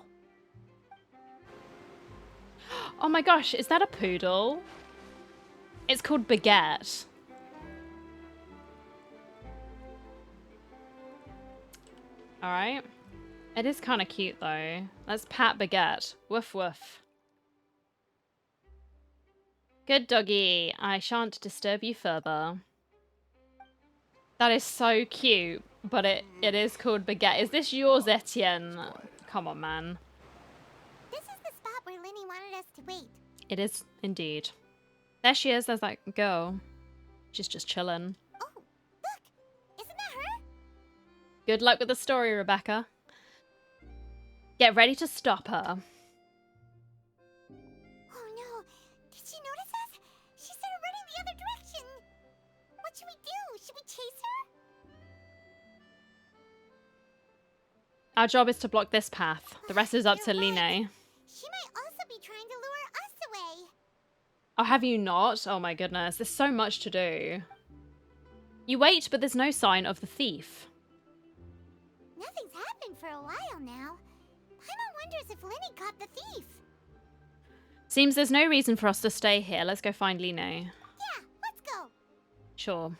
Oh my gosh, is that a poodle? It's called Baguette. Alright. It is kind of cute though. Let's pat Baguette. Woof woof. Good doggy. I shan't disturb you further. That is so cute, but it is called Baguette. Is this yours, Etienne? Come on, man. This is the spot where Linny wanted us to wait. It is indeed. There she is. There's that girl. She's just chilling. Oh, look! Isn't that her? Good luck with the story, Rebecca. Get ready to stop her. Oh no! Did she notice us? She started running the other direction! What should we do? Should we chase her? Our job is to block this path. The rest is up to You're Line. right. She might also be trying to lure us away. Oh, have you not? Oh my goodness. There's so much to do. You wait, but there's no sign of the thief. Nothing's happened for a while now. Paimon wonders if Linny caught the thief. Seems there's no reason for us to stay here. Let's go find Line. Yeah, let's go. Sure.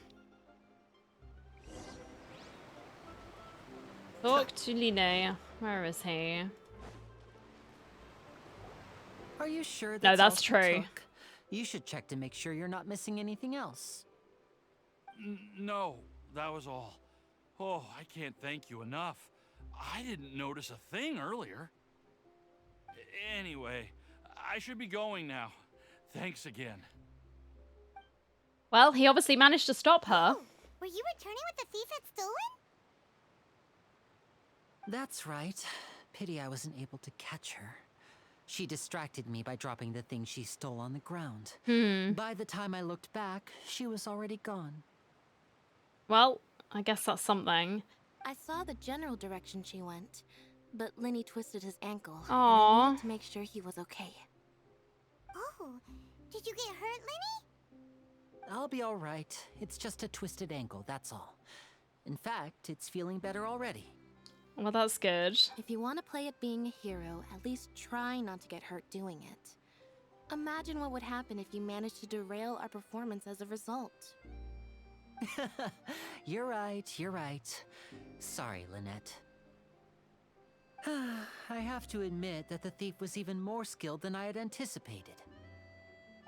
Talk to Line. Where is he? Are you sure that's No, that's all she true. took? You should check to make sure you're not missing anything else. No, that was all. Oh, I can't thank you enough. I didn't notice a thing earlier. Anyway, I should be going now. Thanks again. Well, he obviously managed to stop her. Oh, were you returning what the thief had stolen? That's right. Pity I wasn't able to catch her. She distracted me by dropping the thing she stole on the ground. By the time I looked back, she was already gone. Well, I guess that's something. I saw the general direction she went, but Linny twisted his ankle. And I Aww. needed to make sure he was okay. Oh, did you get hurt, Linny? I'll be all right. It's just a twisted ankle, that's all. In fact, it's feeling better already. Well, that's good. If you want to play at being a hero, at least try not to get hurt doing it. Imagine what would happen if you managed to derail our performance as a result. You're right, you're right. Sorry, Lynette. I have to admit that the thief was even more skilled than I had anticipated.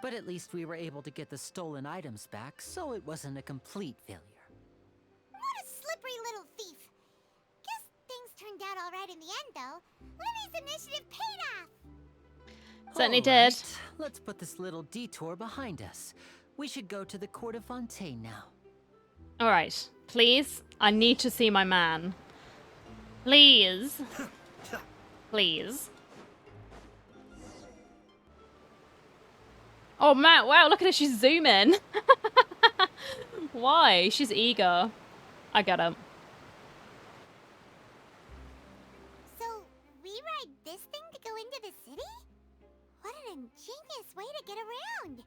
But at least we were able to get the stolen items back, so it wasn't a complete failure. What a slippery little thief. Guess things turned out all right in the end, though. Linny's initiative paid off. Certainly All did. right, let's put this little detour behind us. We should go to the court of Fontaine now. All right. Please, I need to see my man. Please. Please. Oh, man. Wow, look at her. She's zooming. Why? She's eager. I get it. So, we ride this thing to go into the city? What an ingenious way to get around.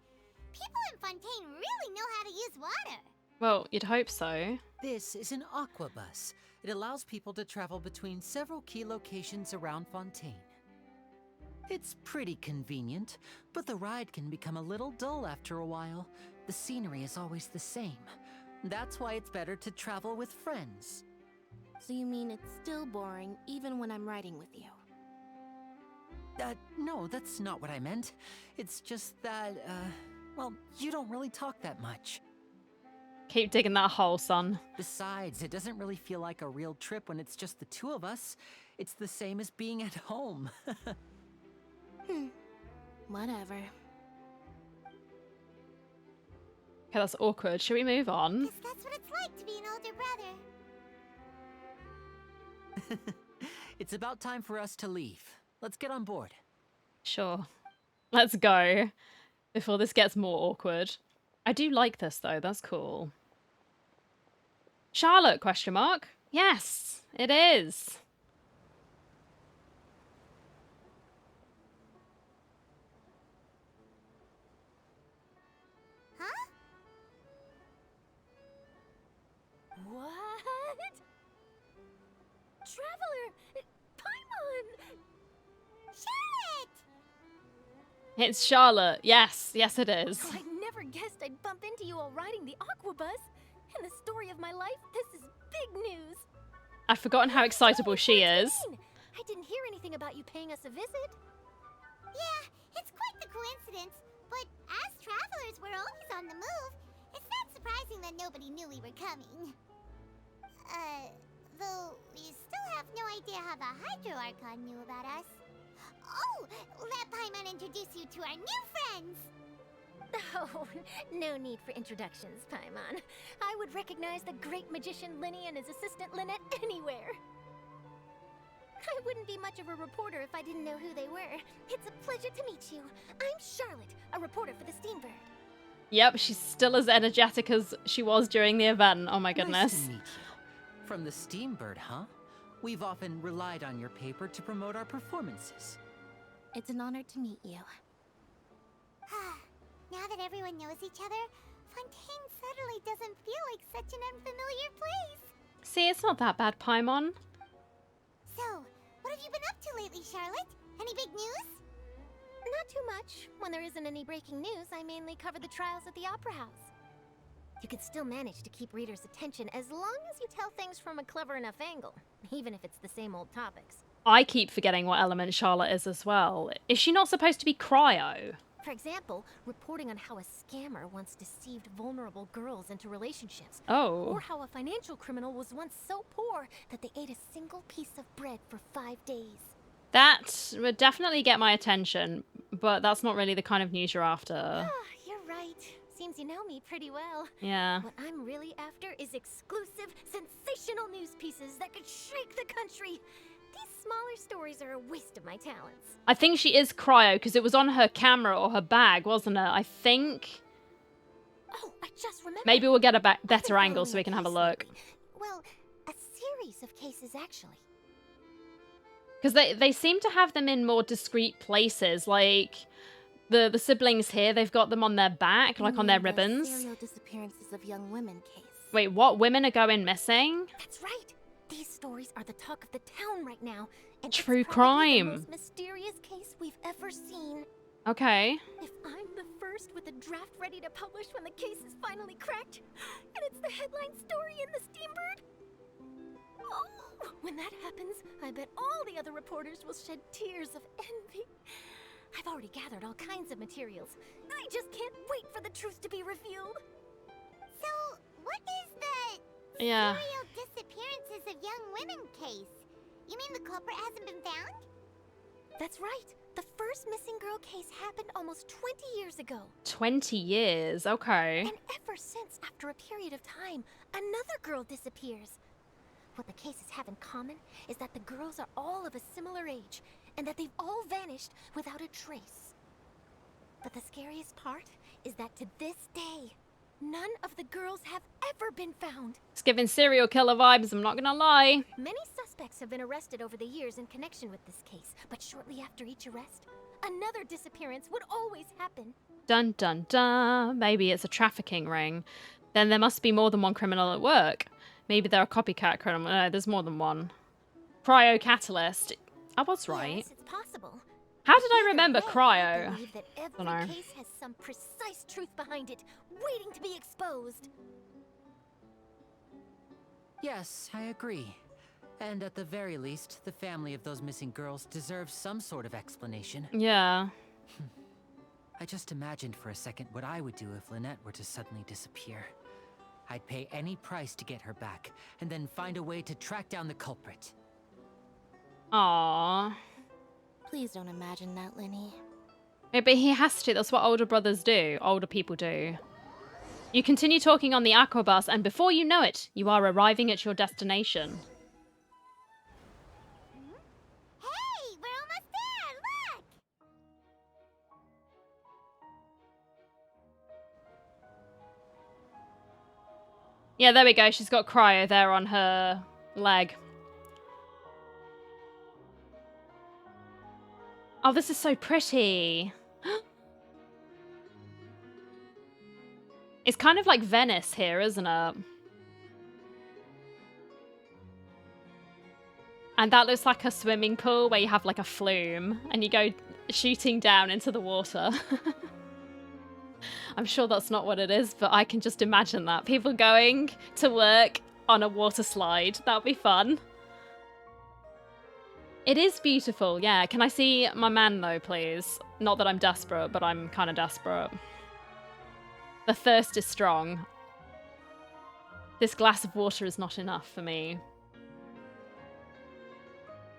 People in Fontaine really know how to use water. Well, you'd hope so. This is an aquabus. It allows people to travel between several key locations around Fontaine. It's pretty convenient, but the ride can become a little dull after a while. The scenery is always the same. That's why it's better to travel with friends. So you mean it's still boring even when I'm riding with you? No, that's not what I meant. It's just that, well, you don't really talk that much. Keep digging that hole, son. Besides, it doesn't really feel like a real trip when it's just the two of us. It's the same as being at home. Whatever. Okay, that's awkward. Should we move on? Guess that's what it's like to be an older brother. It's about time for us to leave. Let's get on board. Sure. Let's go. Before this gets more awkward. I do like this, though. That's cool. Charlotte, question mark? Yes, it is. Huh? What? Traveler! Paimon! Charlotte! It's Charlotte. Yes, yes it is. Oh, I never guessed I'd bump into you while riding the Aquabus. In the story of my life, this is big news. I've forgotten how excitable she is. I didn't hear anything about you paying us a visit. Yeah, it's quite the coincidence. But as travelers, we're always on the move. It's not surprising that nobody knew we were coming. Though we still have no idea how the Hydro Archon knew about us. Oh, let Paimon introduce you to our new friends. Oh, no need for introductions, Paimon. I would recognize the great magician Linny and his assistant Lynette anywhere. I wouldn't be much of a reporter if I didn't know who they were. It's a pleasure to meet you. I'm Charlotte, a reporter for the Steambird. Yep, she's still as energetic as she was during the event. Oh my goodness. Nice to meet you. From the Steambird, huh? We've often relied on your paper to promote our performances. It's an honor to meet you. Now that everyone knows each other, Fontaine suddenly doesn't feel like such an unfamiliar place. See, it's not that bad, Paimon. So, what have you been up to lately, Charlotte? Any big news? Not too much. When there isn't any breaking news, I mainly cover the trials at the Opera House. You can still manage to keep readers' attention as long as you tell things from a clever enough angle, even if it's the same old topics. I keep forgetting what element Charlotte is as well. Is she not supposed to be cryo? For example, reporting on how a scammer once deceived vulnerable girls into relationships. Oh. Or how a financial criminal was once so poor that they ate a single piece of bread for 5 days. That would definitely get my attention, but that's not really the kind of news you're after. Ah, you're right. Seems you know me pretty well. Yeah. What I'm really after is exclusive, sensational news pieces that could shake the country. These smaller stories are a waste of my talents. I think she is cryo because it was on her camera or her bag, wasn't it? I think. Oh, I just remembered. Maybe we'll get a better I've been angle so following we can have a case look. lately. Well, a series of cases actually. Because they seem to have them in more discreet places. Like, the siblings here, they've got them on their back, like on their The ribbons. serial disappearances of young women case. Wait, what? Women are going missing? That's right. These stories are the talk of the town right now. And True it's probably crime. the most mysterious case we've ever seen. Okay. If I'm the first with a draft ready to publish when the case is finally cracked, and it's the headline story in the Steambird. Oh, when that happens, I bet all the other reporters will shed tears of envy. I've already gathered all kinds of materials. I just can't wait for the truth to be revealed. So, what is the Yeah. serial disappearances of young women case? You mean the culprit hasn't been found? That's right. The first missing girl case happened almost 20 years ago. 20 years. Okay. And ever since, after a period of time, another girl disappears. What the cases have in common is that the girls are all of a similar age, and that they've all vanished without a trace. But the scariest part is that to this day, none of the girls have ever been found. It's giving serial killer vibes, I'm not gonna lie. Many suspects have been arrested over the years in connection with this case, but shortly after each arrest, another disappearance would always happen. Dun dun dun. Maybe it's a trafficking ring. Then there must be more than one criminal at work. Maybe they're a copycat criminal. No, there's more than one. Cryo catalyst. I was right. Yes, it's possible. How did I Either remember way, I cryo? believe that every Dunno. case has some precise truth behind it, waiting to be exposed. Yes, I agree. And at the very least, the family of those missing girls deserves some sort of explanation. Yeah. I just imagined for a second what I would do if Lynette were to suddenly disappear. I'd pay any price to get her back, and then find a way to track down the culprit. Aww. Please don't imagine that, Linny. No, but he has to. That's what older brothers do. Older people do. You continue talking on the aquabus, and before you know it, you are arriving at your destination. Hey, we're almost there! Look! Yeah, there we go. She's got cryo there on her leg. Oh, this is so pretty. It's kind of like Venice here, isn't it? And that looks like a swimming pool where you have like a flume and you go shooting down into the water. I'm sure that's not what it is, but I can just imagine that. People going to work on a water slide. That'll be fun. It is beautiful, yeah. Can I see my man though, please? Not that I'm desperate, but I'm kind of desperate. The thirst is strong. This glass of water is not enough for me.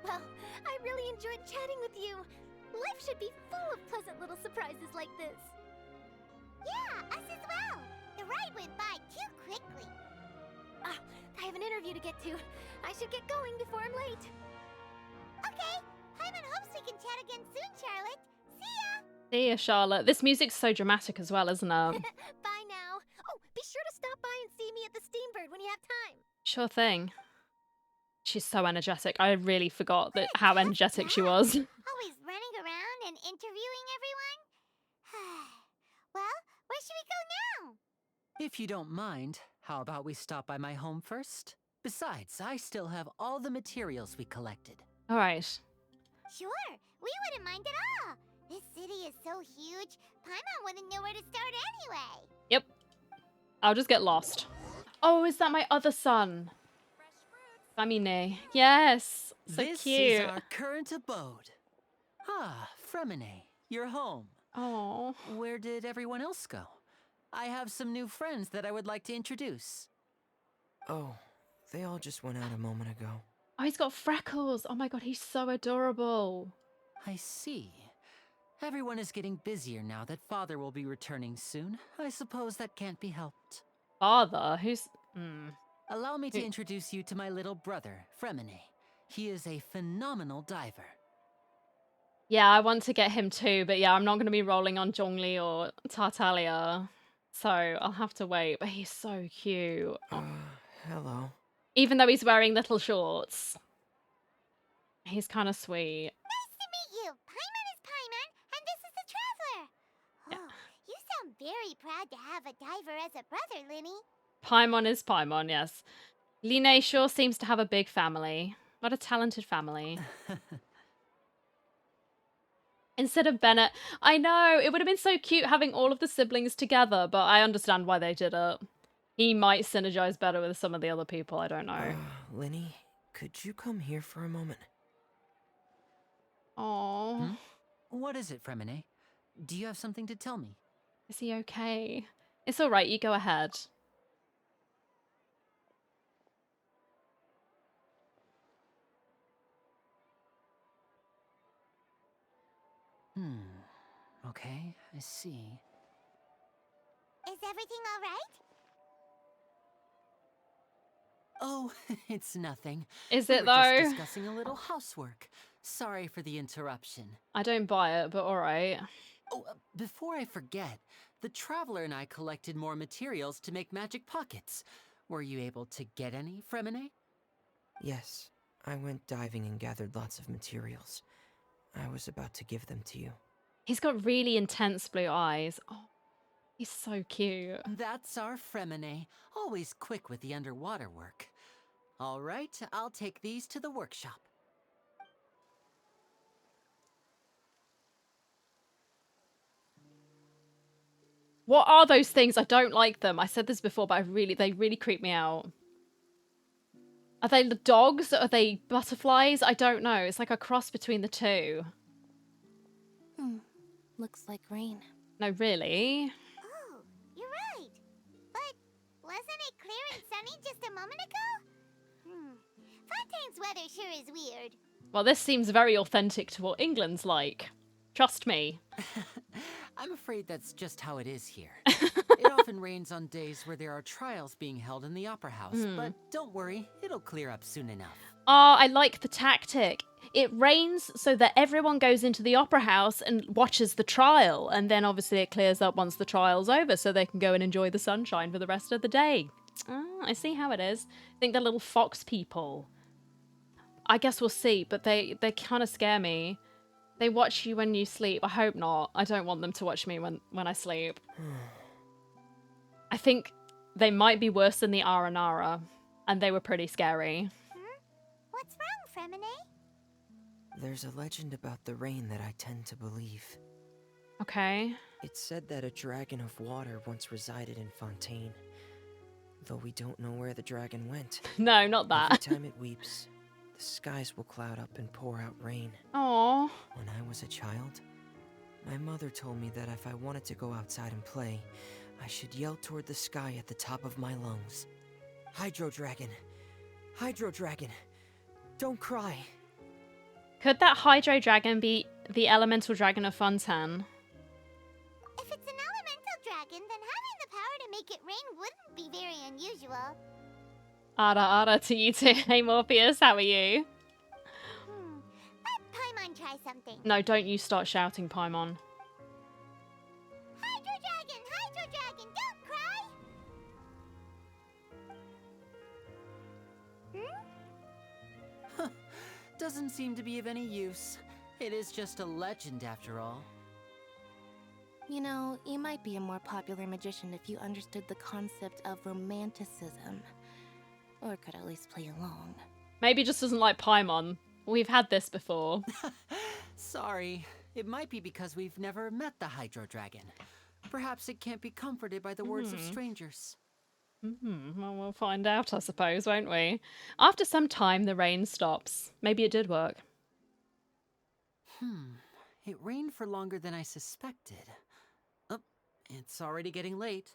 Well, I really enjoyed chatting with you. Life should be full of pleasant little surprises like this. Yeah, us as well. The ride went by too quickly. I have an interview to get to. I should get going before I'm late. Okay, Paimon hopes we can chat again soon, Charlotte. See ya! See ya, Charlotte. This music's so dramatic as well, isn't it? Bye now. Oh, be sure to stop by and see me at the Steambird when you have time. Sure thing. She's so energetic. I really forgot how energetic she was. Always running around and interviewing everyone? Well, where should we go now? If you don't mind, how about we stop by my home first? Besides, I still have all the materials we collected. All right. Sure, we wouldn't mind at all. This city is so huge, Paimon wouldn't know where to start anyway. Yep. I'll just get lost. Oh, is that my other son? Famine. Yes. So this cute. Is our current abode. Ah, Fremine, you're home. Oh. Where did everyone else go? I have some new friends that I would like to introduce. Oh, they all just went out a moment ago. Oh, he's got freckles. Oh my god, he's so adorable. I see. Everyone is getting busier now that Father will be returning soon. I suppose that can't be helped. Father? Who's... Allow me to introduce you to my little brother, Fremine. He is a phenomenal diver. Yeah, I want to get him too, but yeah, I'm not going to be rolling on Zhongli or Tartaglia, so I'll have to wait. But he's so cute. Hello. Even though he's wearing little shorts, he's kind of sweet. Nice to meet you. Paimon is Paimon, and this is the Traveler. Oh, you sound very proud to have a diver as a brother, Linny. Paimon is Paimon, yes. Line sure seems to have a big family. What a talented family. Instead of Bennett. I know, it would have been so cute having all of the siblings together, but I understand why they did it. He might synergize better with some of the other people, I don't know. Linny, could you come here for a moment? Aww. What is it, Fremine? Do you have something to tell me? Is he okay? It's alright, you go ahead. Okay, I see. Is everything all right? Oh, it's nothing. Is We it were though? just discussing a little housework. Sorry for the interruption. I don't buy it, but alright. Oh, before I forget, the Traveler and I collected more materials to make magic pockets. Were you able to get any, Fremine? Yes, I went diving and gathered lots of materials. I was about to give them to you. He's got really intense blue eyes. Oh, he's so cute. That's our Fremine, always quick with the underwater work. All right, I'll take these to the workshop. What are those things? I don't like them. I said this before, but they really creep me out. Are they the dogs? Are they butterflies? I don't know. It's like a cross between the two. Looks like rain. No, really? Oh, you're right. But wasn't it clear and sunny just a moment ago? Fontaine's weather sure is weird. Well, this seems very authentic to what England's like. Trust me. I'm afraid that's just how it is here. It often rains on days where there are trials being held in the Opera House, but don't worry, it'll clear up soon enough. Oh, I like the tactic. It rains so that everyone goes into the Opera House and watches the trial, and then obviously it clears up once the trial's over so they can go and enjoy the sunshine for the rest of the day. Oh, I see how it is. I think they're little fox people. I guess we'll see, but they kind of scare me. They watch you when you sleep. I hope not. I don't want them to watch me when I sleep. I think they might be worse than the Aranara, and they were pretty scary. What's wrong, Fremine? There's a legend about the rain that I tend to believe. Okay. It's said that a dragon of water once resided in Fontaine, though we don't know where the dragon went. No, not that. Every time it weeps, the skies will cloud up and pour out rain. Aww. When I was a child, my mother told me that if I wanted to go outside and play, I should yell toward the sky at the top of my lungs. Hydro Dragon! Hydro Dragon! Don't cry! Could that Hydro Dragon be the elemental dragon of Fontaine? If it's an elemental dragon, then having the power to make it rain wouldn't be very unusual. Ara to you too. Hey Morpheus, how are you? Let Paimon try something. No, don't you start shouting, Paimon. Hydro dragon, don't cry! Doesn't seem to be of any use. It is just a legend after all. You know, you might be a more popular magician if you understood the concept of romanticism. Or could at least play along. Maybe just doesn't like Paimon. We've had this before. Sorry. It might be because we've never met the Hydro Dragon. Perhaps it can't be comforted by the words of strangers. Well, we'll find out, I suppose, won't we? After some time, the rain stops. Maybe it did work. It rained for longer than I suspected. Oh, it's already getting late.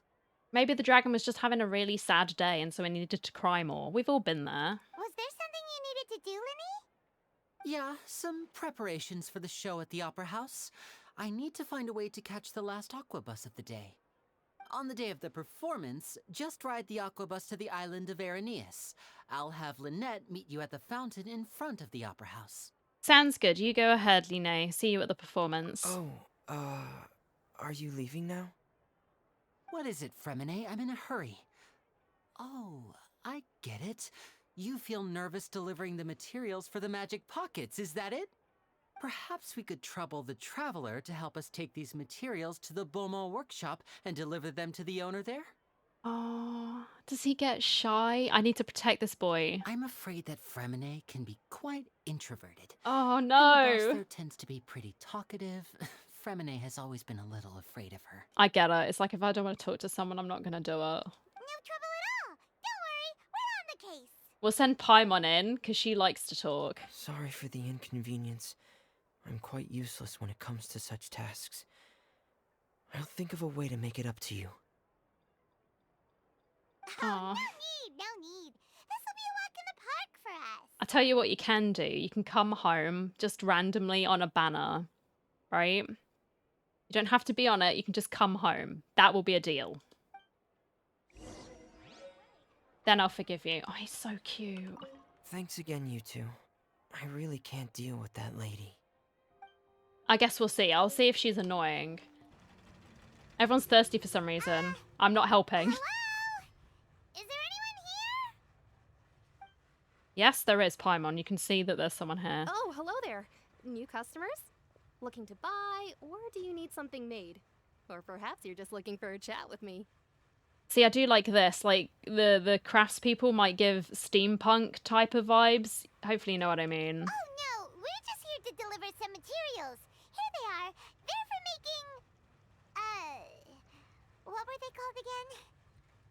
Maybe the dragon was just having a really sad day and so he needed to cry more. We've all been there. Was there something you needed to do, Linny? Yeah, some preparations for the show at the Opera House. I need to find a way to catch the last aqua bus of the day. On the day of the performance, just ride the aqua bus to the island of Araneus. I'll have Lynette meet you at the fountain in front of the Opera House. Sounds good. You go ahead, Line. See you at the performance. Oh, are you leaving now? What is it, Fremine? I'm in a hurry. Oh, I get it. You feel nervous delivering the materials for the magic pockets, is that it? Perhaps we could trouble the Traveler to help us take these materials to the Beaumont workshop and deliver them to the owner there? Oh, does he get shy? I need to protect this boy. I'm afraid that Fremine can be quite introverted. Oh, And the boss no. there tends to be pretty talkative. Fremine has always been a little afraid of her. I get it. It's like if I don't want to talk to someone, I'm not going to do it. No trouble at all. Don't worry, we're on the case. We'll send Paimon in because she likes to talk. Sorry for the inconvenience. I'm quite useless when it comes to such tasks. I'll think of a way to make it up to you. Aw. No need. This will be a walk in the park for us. I'll tell you what you can do. You can come home just randomly on a banner, right? You don't have to be on it. You can just come home. That will be a deal. Then I'll forgive you. Oh, he's so cute. Thanks again, you two. I really can't deal with that lady. I guess we'll see. I'll see if she's annoying. Everyone's thirsty for some reason. I'm not helping. Hello? Is there anyone here? Yes, there is, Paimon. You can see that there's someone here. Oh, hello there. New customers? Looking to buy, or do you need something made? Or perhaps you're just looking for a chat with me. See, I do like this. Like, the craftspeople might give steampunk type of vibes. Hopefully you know what I mean. Oh no, we're just here to deliver some materials. Here they are. They're for making... what were they called again?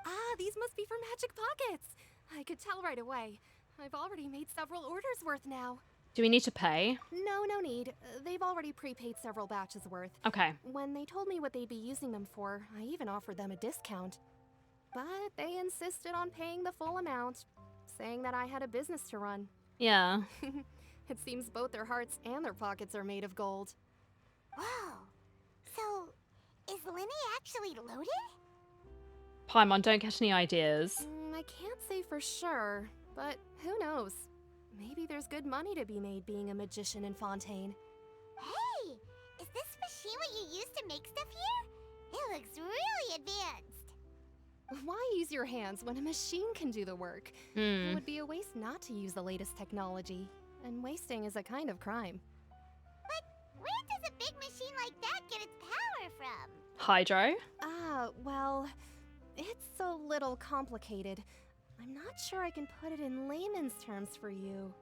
Ah, these must be for magic pockets. I could tell right away. I've already made several orders worth now. Do we need to pay? No need. They've already prepaid several batches worth. Okay. When they told me what they'd be using them for, I even offered them a discount. But they insisted on paying the full amount, saying that I had a business to run. Yeah. It seems both their hearts and their pockets are made of gold. Whoa. So, is Linny actually loaded? Paimon, don't get any ideas. I can't say for sure, but who knows? Maybe there's good money to be made being a magician in Fontaine. Hey, is this machine what you use to make stuff here? It looks really advanced. Why use your hands when a machine can do the work? It would be a waste not to use the latest technology, and wasting is a kind of crime. But where does a big machine like that get its power from? Hydro? Well, it's a little complicated. I'm not sure I can put it in layman's terms for you.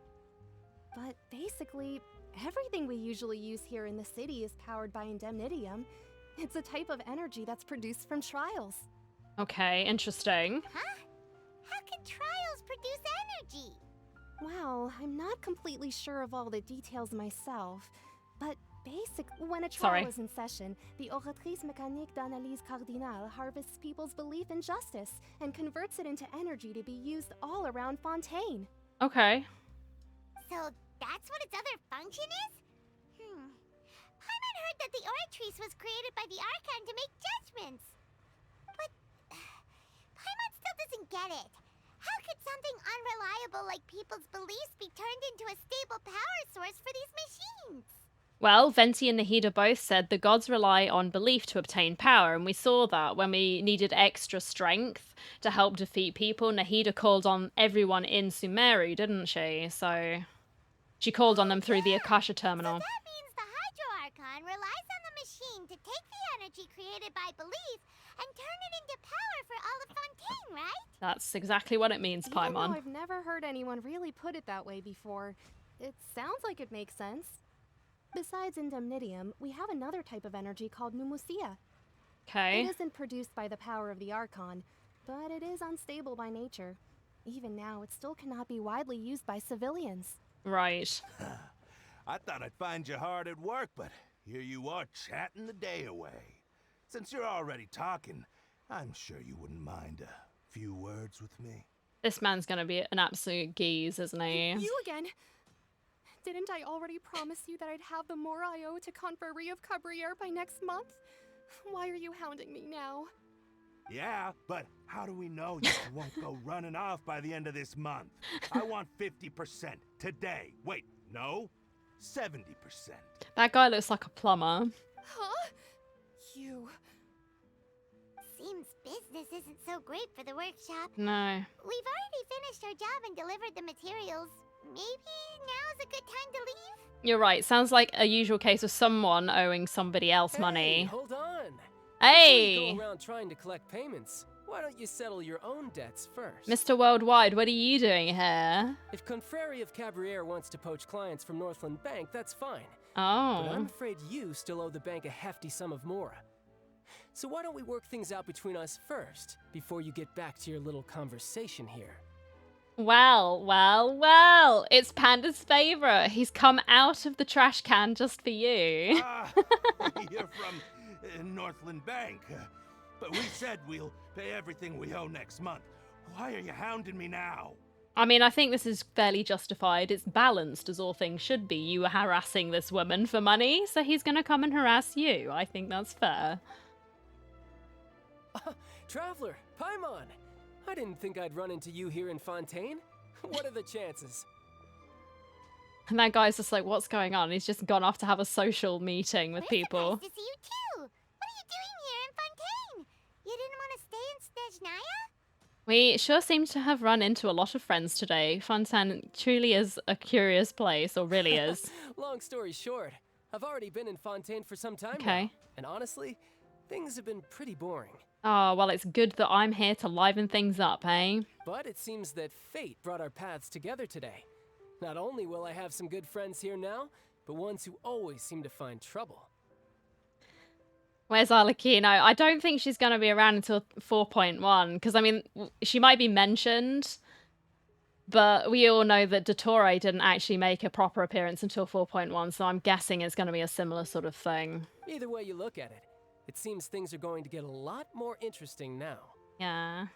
But basically, everything we usually use here in the city is powered by indemnitium. It's a type of energy that's produced from trials. Okay, interesting. Huh? How can trials produce energy? Well, I'm not completely sure of all the details myself, but when a trial is in session, the Oratrice Mécanique d'Analyse Cardinale harvests people's belief in justice and converts it into energy to be used all around Fontaine. Okay. So that's what its other function is? Paimon heard that the Oratrice was created by the Archon to make judgments. But Paimon still doesn't get it. How could something unreliable like people's beliefs be turned into a stable power source for these machines? Well, Venti and Nahida both said the gods rely on belief to obtain power, and we saw that when we needed extra strength to help defeat people. Nahida called on everyone in Sumeru, didn't she? So she called on them through the Akasha terminal. So that means the Hydro Archon relies on the machine to take the energy created by belief and turn it into power for all of Fontaine, right? That's exactly what it means, Even Paimon. though I've never heard anyone really put it that way before, it sounds like it makes sense. Besides indemnitium, we have another type of energy called pneumosia. Okay. It isn't produced by the power of the Archon, but it is unstable by nature. Even now, it still cannot be widely used by civilians. Right. I thought I'd find you hard at work, but here you are chatting the day away. Since you're already talking, I'm sure you wouldn't mind a few words with me. This man's gonna be an absolute geese, isn't he? You again! Didn't I already promise you that I'd have the more I owe to Confrérie of Cabriere by next month? Why are you hounding me now? Yeah, but how do we know you won't go running off by the end of this month? I want 50% today. Wait, no? 70%. That guy looks like a plumber. Huh? You... Seems business isn't so great for the workshop. No. We've already finished our job and delivered the materials. Maybe now's a good time to leave? You're right. Sounds like a usual case of someone owing somebody else money. Hold on. Hey! Before you go around trying to collect payments, why don't you settle your own debts first? Mr. Worldwide, what are you doing here? If Confrérie of Cabriere wants to poach clients from Northland Bank, that's fine. Oh. But I'm afraid you still owe the bank a hefty sum of mora. So why don't we work things out between us first, before you get back to your little conversation here? Well. It's Panda's favorite. He's come out of the trash can just for you. You're from Northland Bank. But we said we'll pay everything we owe next month. Why are you hounding me now? I mean, I think this is fairly justified. It's balanced, as all things should be. You were harassing this woman for money, so he's going to come and harass you. I think that's fair. Traveler, Paimon! I didn't think I'd run into you here in Fontaine. What are the chances? And that guy's just like, what's going on? He's just gone off to have a social meeting with people. Nice to see you too. What are you doing here in Fontaine? You didn't want to stay in Snezhnaya? We sure seem to have run into a lot of friends today. Fontaine truly is a curious place, or really is. Long story short, I've already been in Fontaine for some time Okay. now. And honestly, things have been pretty boring. Oh, well, it's good that I'm here to liven things up, eh? But it seems that fate brought our paths together today. Not only will I have some good friends here now, but ones who always seem to find trouble. Where's Arlecchino? I don't think she's going to be around until 4.1, because, I mean, she might be mentioned, But we all know that Dottore didn't actually make a proper appearance until 4.1, so I'm guessing it's going to be a similar sort of thing. Either way you look at it, it seems things are going to get a lot more interesting now. Yeah.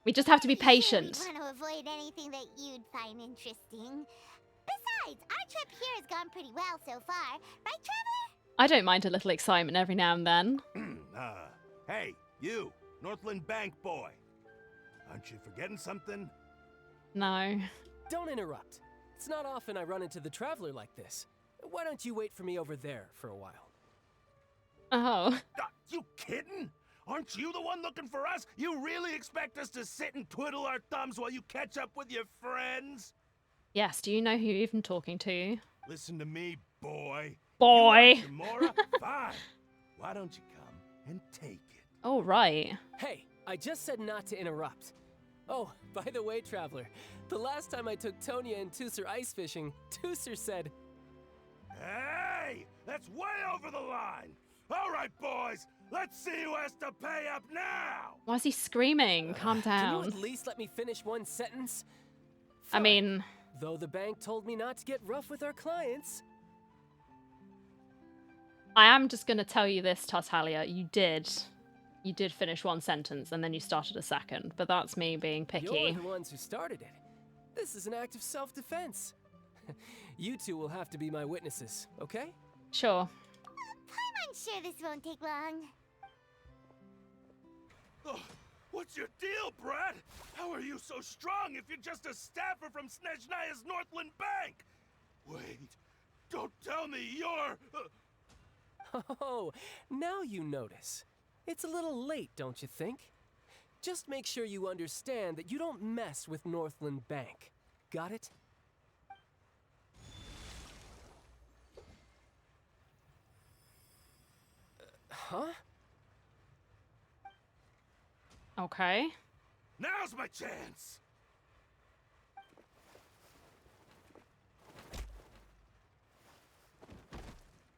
We just have to be patient. We want to avoid anything that you'd find interesting. Besides, our trip here has gone pretty well so far. Right, Traveler? I don't mind a little excitement every now and then. Hey, you, Northland Bank boy. Aren't you forgetting something? No. Don't interrupt. It's not often I run into the Traveler like this. Why don't you wait for me over there for a while? Oh. You kidding? Aren't you the one looking for us? You really expect us to sit and twiddle our thumbs while you catch up with your friends? Yes, do you know who you're even talking to? Listen to me, boy. Boy. You want Gamora? Fine. Why don't you come and take it? Oh, right. Hey, I just said not to interrupt. Oh, by the way, Traveler, the last time I took Tonya and Tusser ice fishing, Tusser said... Hey! That's way over the line! All right, boys, let's see who has to pay up now! Why is he screaming? Calm down. Can you at least let me finish one sentence? I mean... Though the bank told me not to get rough with our clients. I am just going to tell you this, Tartaglia. You did finish one sentence and then you started a second, but that's me being picky. You're the ones who started it. This is an act of self-defense. You two will have to be my witnesses, okay? Sure. I'm sure this won't take long. Oh, what's your deal, Brad? How are you so strong if you're just a staffer from Snezhnaya's Northland Bank? Wait, don't tell me you're... Oh, now you notice. It's a little late, don't you think? Just make sure you understand that you don't mess with Northland Bank. Got it? Huh? Okay. Now's my chance!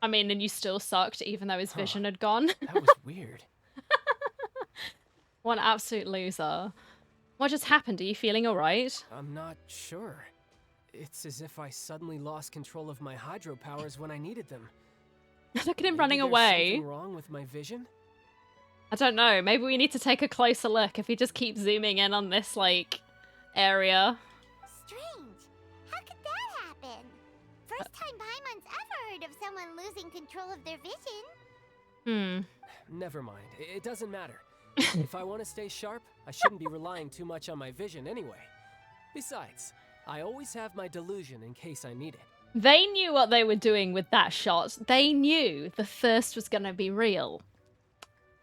I mean, and you still sucked even though his vision had gone. That was weird. What an absolute loser. What just happened? Are you feeling alright? I'm not sure. It's as if I suddenly lost control of my hydro powers when I needed them. Look at him running Maybe away. there's something wrong with my vision? I don't know. Maybe we need to take a closer look if we just keep zooming in on this, like, area. Strange. How could that happen? First time Paimon's ever heard of someone losing control of their vision. Never mind. It doesn't matter. If I want to stay sharp, I shouldn't be relying too much on my vision anyway. Besides, I always have my delusion in case I need it. They knew what they were doing with that shot. They knew the thirst was going to be real.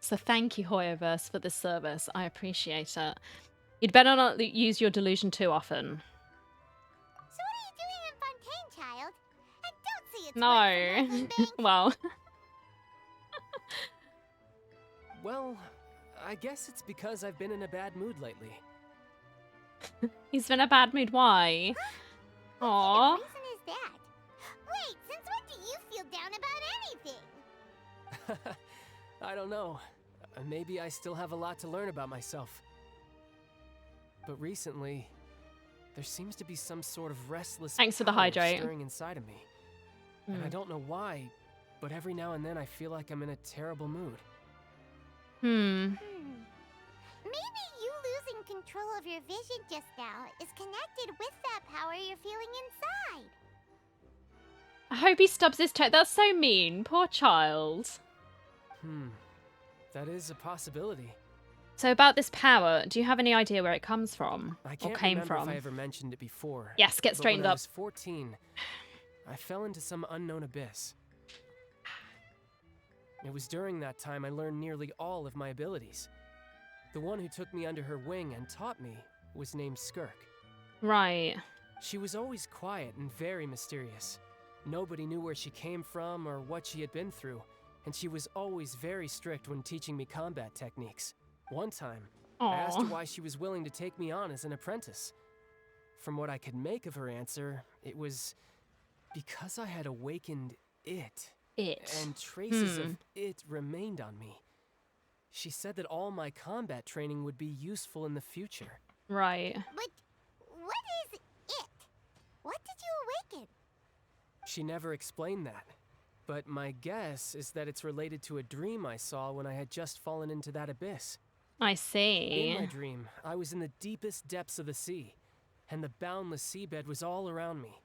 So thank you, Hoyoverse, for this service. I appreciate it. You'd better not use your delusion too often. So what are you doing in Fontaine, child? And don't say it's No. Well. Well, I guess it's because I've been in a bad mood lately. He's been in a bad mood. Why? Aww. What reason is that? Wait, since when do you feel down about anything? I don't know. Maybe I still have a lot to learn about myself. But recently, there seems to be some sort of restless Thanks for the power hydrate. stirring inside of me. And I don't know why, but every now and then I feel like I'm in a terrible mood. Maybe you losing control of your vision just now is connected with that power you're feeling inside. I hope he stubs his toe. That's so mean. Poor child. That is a possibility. So about this power, do you have any idea where it comes from? I can't or came remember from? if I ever mentioned it before. Yes, get but straightened when I up. was 14, I fell into some unknown abyss. It was during that time I learned nearly all of my abilities. The one who took me under her wing and taught me was named Skirk. Right. She was always quiet and very mysterious. Nobody knew where she came from or what she had been through, and she was always very strict when teaching me combat techniques. One time, I asked her why she was willing to take me on as an apprentice. From what I could make of her answer, it was because I had awakened it. And traces of it remained on me. She said that all my combat training would be useful in the future. Right. But what is She never explained that. But my guess is that it's related to a dream I saw when I had just fallen into that abyss. I see. In my dream, I was in the deepest depths of the sea, and the boundless seabed was all around me.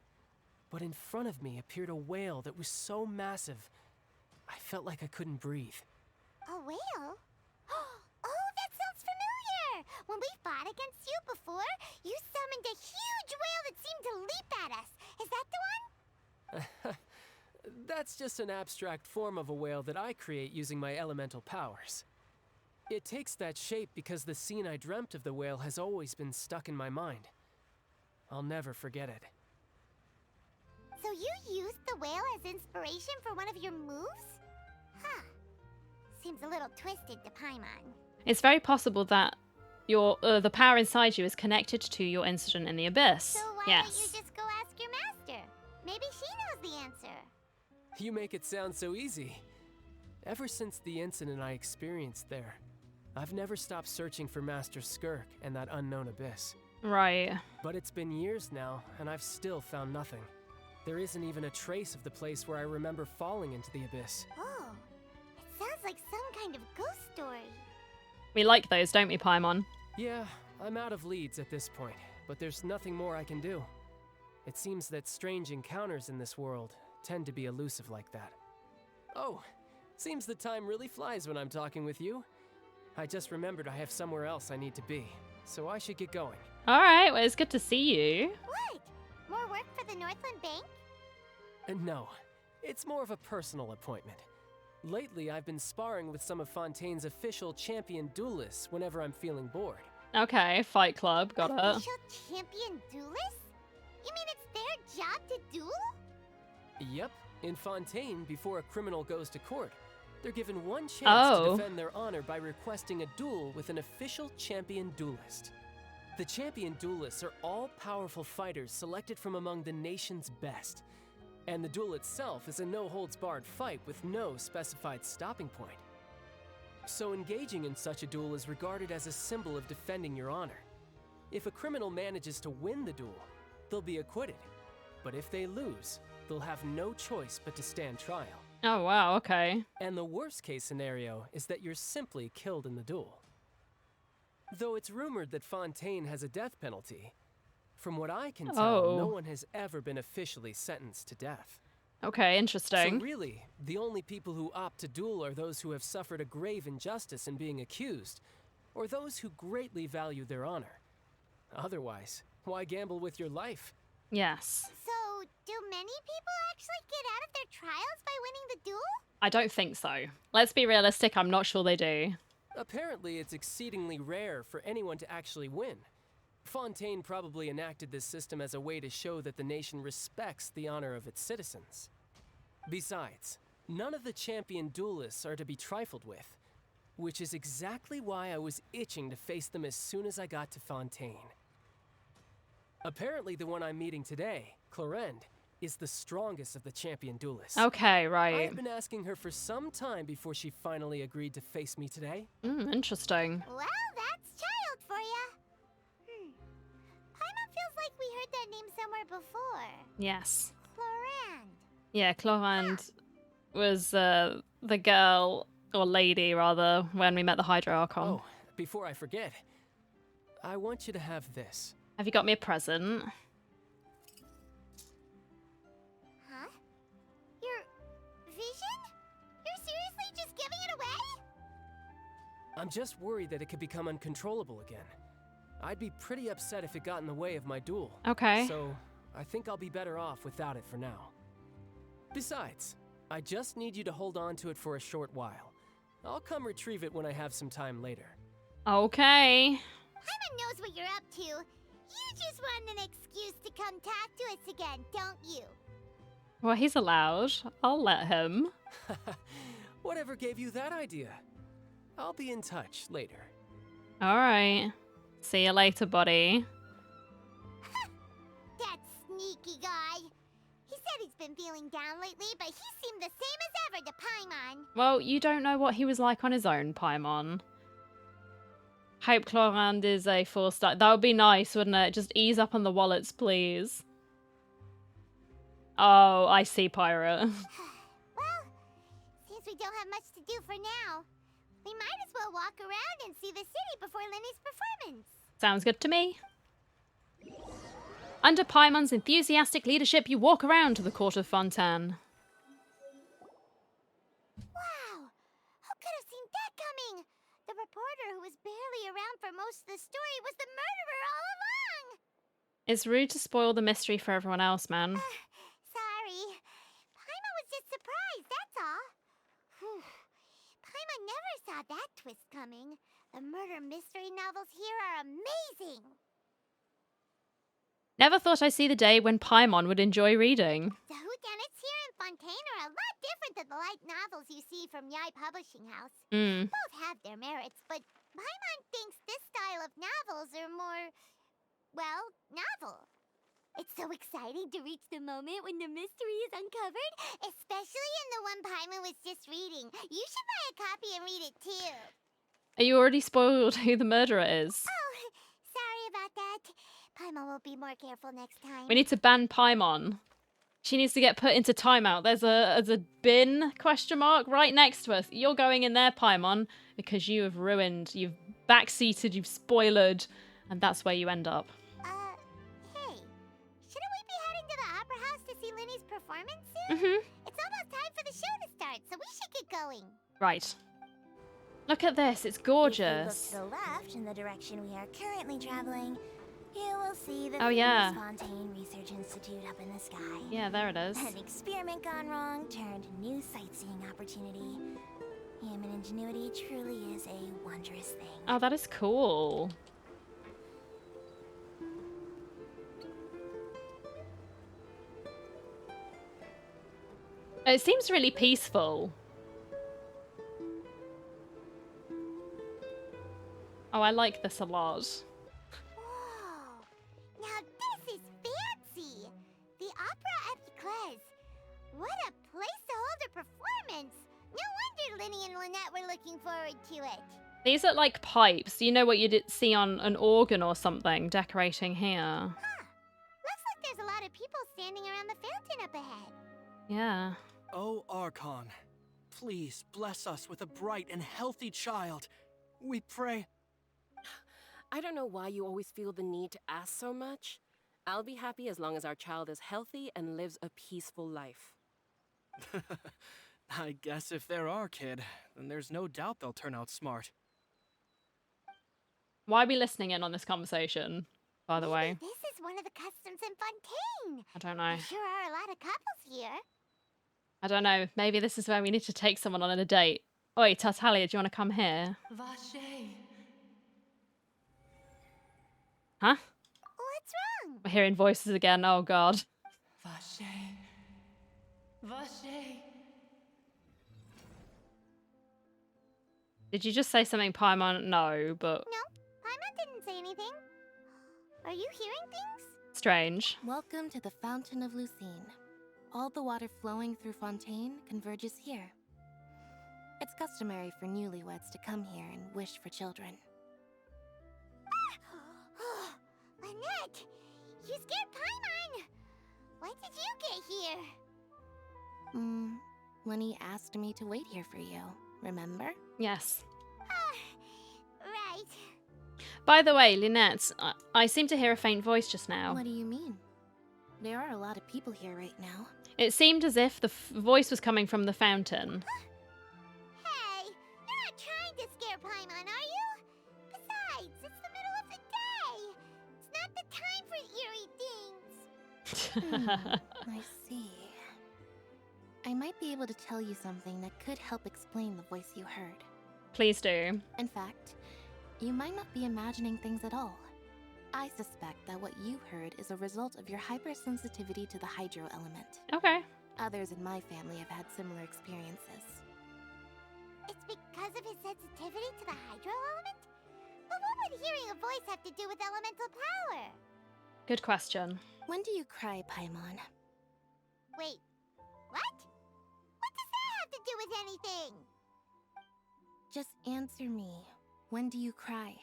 But in front of me appeared a whale that was so massive, I felt like I couldn't breathe. A whale? Oh, that sounds familiar! When we fought against you before, you summoned a huge whale that seemed to leap at us. Is that the one? That's just an abstract form of a whale that I create using my elemental powers. It takes that shape because the scene I dreamt of the whale has always been stuck in my mind. I'll never forget it. So you used the whale as inspiration for one of your moves? Huh. Seems a little twisted to Paimon. It's very possible that your the power inside you is connected to your incident in the abyss. So why yes. don't you just go ask your master? Maybe she knows the answer. You make it sound so easy. Ever since the incident I experienced there, I've never stopped searching for Master Skirk and that unknown abyss. Right. But it's been years now, and I've still found nothing. There isn't even a trace of the place where I remember falling into the abyss. Oh, it sounds like some kind of ghost story. We like those, don't we, Paimon? Yeah, I'm out of leads at this point, but there's nothing more I can do. It seems that strange encounters in this world tend to be elusive like that. Oh, seems the time really flies when I'm talking with you. I just remembered I have somewhere else I need to be, so I should get going. All right, well, it's good to see you. What? More work for the Northland Bank? No, it's more of a personal appointment. Lately, I've been sparring with some of Fontaine's official champion duelists whenever I'm feeling bored. Okay, Fight Club, got it. Official champion duelists? You mean it's their job to duel? Yep, in Fontaine, before a criminal goes to court, they're given one chance Oh. to defend their honor by requesting a duel with an official champion duelist. The champion duelists are all powerful fighters selected from among the nation's best. And the duel itself is a no-holds-barred fight with no specified stopping point. So engaging in such a duel is regarded as a symbol of defending your honor. If a criminal manages to win the duel, they'll be acquitted. But if they lose, they'll have no choice but to stand trial. Oh, wow, okay. And the worst-case scenario is that you're simply killed in the duel. Though it's rumored that Fontaine has a death penalty, from what I can tell, no one has ever been officially sentenced to death. Okay, interesting. So really, the only people who opt to duel are those who have suffered a grave injustice in being accused, or those who greatly value their honor. Otherwise, why gamble with your life? Yes. So, do many people actually get out of their trials by winning the duel? I don't think so. Let's be realistic, I'm not sure they do. Apparently, it's exceedingly rare for anyone to actually win. Fontaine probably enacted this system as a way to show that the nation respects the honor of its citizens. Besides, none of the champion duelists are to be trifled with, which is exactly why I was itching to face them as soon as I got to Fontaine. Apparently, the one I'm meeting today, Clorend, is the strongest of the champion duelists. Okay, right. I've been asking her for some time before she finally agreed to face me today. Interesting. Well, that's child for ya. Paimon feels like we heard that name somewhere before. Yes. Clorand. Yeah, Clorand was the girl, or lady rather, when we met the Hydro Archon. Oh, before I forget, I want you to have this. Have you got me a present? Huh? Your vision? You're seriously just giving it away? I'm just worried that it could become uncontrollable again. I'd be pretty upset if it got in the way of my duel. Okay. So, I think I'll be better off without it for now. Besides, I just need you to hold on to it for a short while. I'll come retrieve it when I have some time later. Okay. Paimon knows what you're up to. You just want an excuse to come talk to us again, don't you? Well, he's allowed. I'll let him. Whatever gave you that idea? I'll be in touch later. Alright. See you later, buddy. That sneaky guy. He said he's been feeling down lately, but he seemed the same as ever to Paimon. Well, you don't know what he was like on his own, Paimon. Hope Clorand is a 4-star. That would be nice, wouldn't it? Just ease up on the wallets, please. Oh, I see, Pirate. Well, since we don't have much to do for now, we might as well walk around and see the city before Lenny's performance. Sounds good to me. Under Paimon's enthusiastic leadership, you walk around to the court of Fontaine. Wow! Who could have seen that coming? The reporter who was barely around for most of the story was the murderer all along! It's rude to spoil the mystery for everyone else, man. Sorry. Paimon was just surprised, that's all. Whew. Paimon never saw that twist coming. The murder mystery novels here are amazing! Never thought I'd see the day when Paimon would enjoy reading. The whodunits here in Fontaine are a lot different than the light novels you see from Yai Publishing House. Both have their merits, but Paimon thinks this style of novels are more, well, novel. It's so exciting to reach the moment when the mystery is uncovered, especially in the one Paimon was just reading. You should buy a copy and read it too. Are you already spoiled who the murderer is? Oh, sorry about that. Paimon will be more careful next time. We need to ban Paimon. She needs to get put into timeout. There's a bin question mark right next to us. You're going in there, Paimon, because you have ruined, you've backseated, you've spoiled, and that's where you end up. Hey, shouldn't we be heading to the opera house to see Lenny's performance soon? It's almost time for the show to start, so we should get going. Right. Look at this, it's gorgeous. If we look to the left in the direction we are currently traveling, you will see the yeah. Fontaine Research Institute up in the sky. Yeah, there it is. An experiment gone wrong turned new sightseeing opportunity. Human ingenuity truly is a wondrous thing. Oh, that is cool. It seems really peaceful. Oh, I like this a lot. Whoa! Now this is fancy! The Opera Epiclese. What a place to hold a performance! No wonder Lenny and Lynette were looking forward to it. These are like pipes. You know what you'd see on an organ or something decorating here. Huh. Looks like there's a lot of people standing around the fountain up ahead. Yeah. Oh, Archon, please bless us with a bright and healthy child. We pray. I don't know why you always feel the need to ask so much. I'll be happy as long as our child is healthy and lives a peaceful life. I guess if they're our kid, then there's no doubt they'll turn out smart. Why are we listening in on this conversation, by the way? This is one of the customs in Fontaine. I don't know. There sure are a lot of couples here. I don't know. Maybe this is where we need to take someone on a date. Oi, Tartaglia, do you want to come here? Vache. Huh? What's wrong? We're hearing voices again. Oh, God. Vache. Vache. Did you just say something, Paimon? No, but... No, Paimon didn't say anything. Are you hearing things? Strange. Welcome to the Fountain of Lucine. All the water flowing through Fontaine converges here. It's customary for newlyweds to come here and wish for children. Lynette, you scared Paimon. When did you get here? Lenny asked me to wait here for you, remember? Yes. Right. By the way, Lynette, I seem to hear a faint voice just now. What do you mean? There are a lot of people here right now. It seemed as if the voice was coming from the fountain. Hey, you're not trying to scare Paimon, are you? Besides, it's the middle of the day. It's not the time for eerie things. I see. I might be able to tell you something that could help explain the voice you heard. Please do. In fact, you might not be imagining things at all. I suspect that what you heard is a result of your hypersensitivity to the hydro element. Okay. Others in my family have had similar experiences. It's because of his sensitivity to the hydro element? But what would hearing a voice have to do with elemental power? Good question. When do you cry, Paimon? Wait, what? What does that have to do with anything? Just answer me. When do you cry?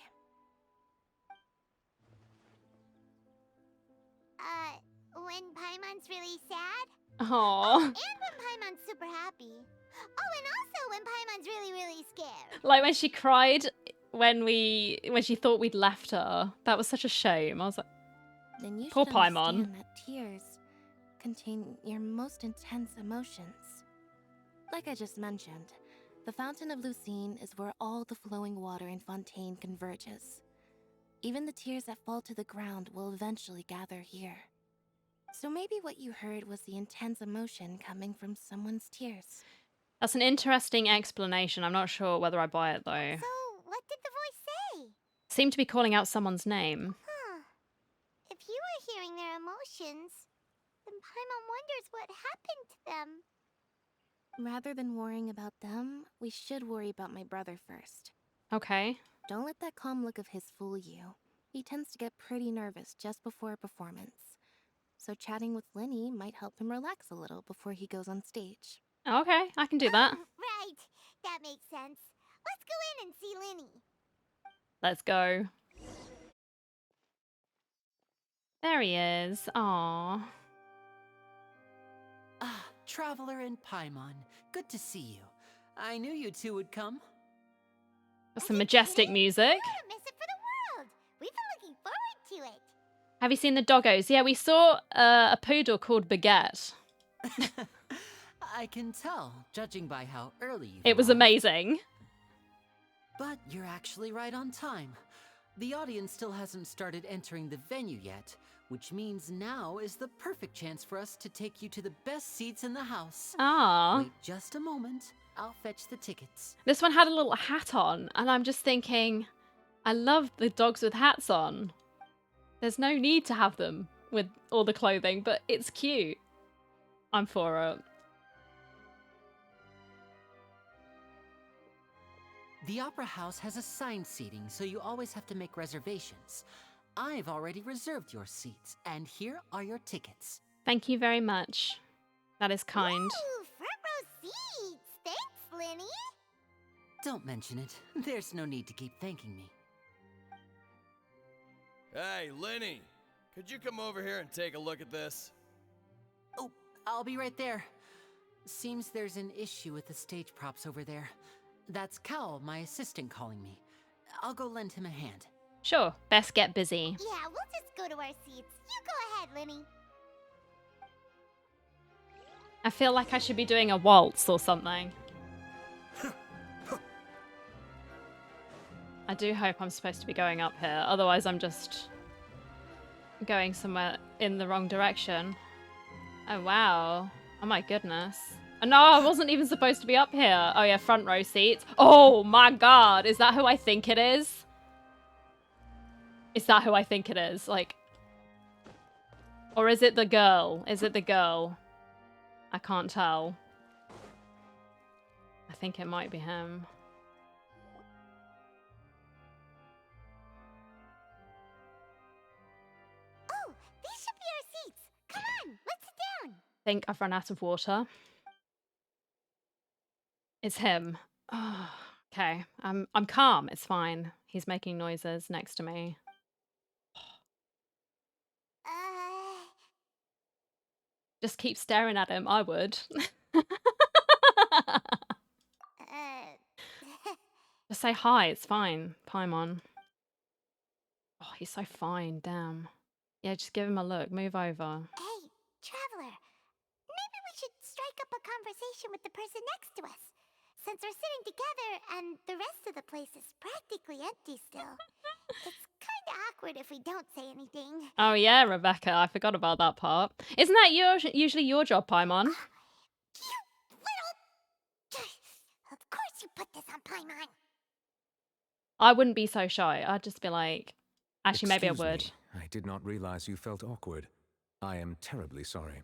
When Paimon's really sad? Aww. And when Paimon's super happy. Oh, and also when Paimon's really, really scared. Like when she cried when she thought we'd left her. That was such a shame. I was like, Then you poor should Paimon. understand that tears contain your most intense emotions. Like I just mentioned, the Fountain of Lucine is where all the flowing water in Fontaine converges. Even the tears that fall to the ground will eventually gather here. So maybe what you heard was the intense emotion coming from someone's tears. That's an interesting explanation. I'm not sure whether I buy it though. So, what did the voice say? Seemed to be calling out someone's name. Huh. If you were hearing their emotions, then Paimon wonders what happened to them. Rather than worrying about them, we should worry about my brother first. Okay. Don't let that calm look of his fool you. He tends to get pretty nervous just before a performance. So chatting with Linny might help him relax a little before he goes on stage. Okay, I can do that. Right. That makes sense. Let's go in and see Linny. Let's go. There he is. Aww. Ah, Traveler and Paimon. Good to see you. I knew you two would come. Some majestic music. We don't miss it for the world. We've been looking forward to it. Have you seen the doggos? Yeah, we saw a poodle called Baguette. I can tell, judging by how early you It was amazing. But you're actually right on time. The audience still hasn't started entering the venue yet, which means now is the perfect chance for us to take you to the best seats in the house. Ah. Wait just a moment. I'll fetch the tickets. This one had a little hat on, and I'm just thinking, I love the dogs with hats on. There's no need to have them with all the clothing, but it's cute. I'm for it. The Opera House has assigned seating, so you always have to make reservations. I've already reserved your seats, and here are your tickets. Thank you very much. That is kind. Ooh, front row seats. Thanks, Linny. Don't mention it. There's no need to keep thanking me. Hey, Linny, could you come over here and take a look at this? Oh, I'll be right there. Seems there's an issue with the stage props over there. That's Cal, my assistant, calling me. I'll go lend him a hand. Sure, best get busy. Yeah, we'll just go to our seats. You go ahead, Linny. I feel like I should be doing a waltz or something. I do hope I'm supposed to be going up here, otherwise I'm just going somewhere in the wrong direction. Oh wow. Oh my goodness. Oh, no, I wasn't even supposed to be up here. Oh yeah, front row seats. Oh my god, is that who I think it is? Is that who I think it is? Like, or is it the girl? Is it the girl? I can't tell. I think it might be him. Oh, these should be our seats. Come on, let's sit down. I think I've run out of water. It's him. Oh, okay, I'm calm. It's fine. He's making noises next to me. Just keep staring at him. I would. Just say hi. It's fine. Paimon. Oh, he's so fine. Damn. Yeah, just give him a look. Move over. Hey, Traveler. Maybe we should strike up a conversation with the person next to us. Since we're sitting together and the rest of the place is practically empty still. It's kind of awkward if we don't say anything. Oh yeah, Rebecca. I forgot about that part. Isn't that usually your job, Paimon? You little... Of course you put this on Paimon. I wouldn't be so shy. I'd just be like... Actually, maybe I would. Excuse me. I did not realize you felt awkward. I am terribly sorry.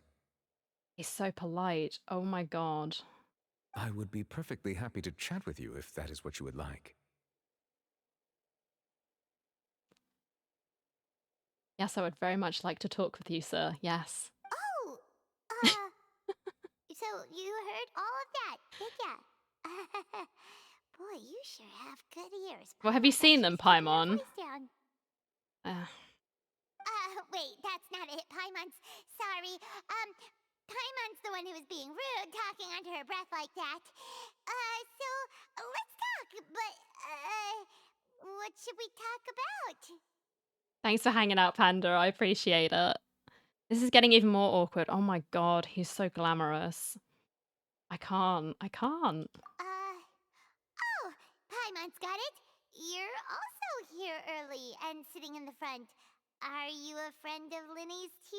He's so polite. Oh my god. I would be perfectly happy to chat with you if that is what you would like. Yes, I would very much like to talk with you, sir. Yes. Oh, so you heard all of that, did ya? Boy, you sure have good ears. Well, have you seen them, Paimon? Wait, that's not it, Paimon. Sorry. Paimon's the one who was being rude, talking under her breath like that. So let's talk, but, what should we talk about? Thanks for hanging out, Panda. I appreciate it. This is getting even more awkward. Oh my god, he's so glamorous. I can't. Oh, Paimon's got it. You're also here early and sitting in the front. Are you a friend of Linny's too?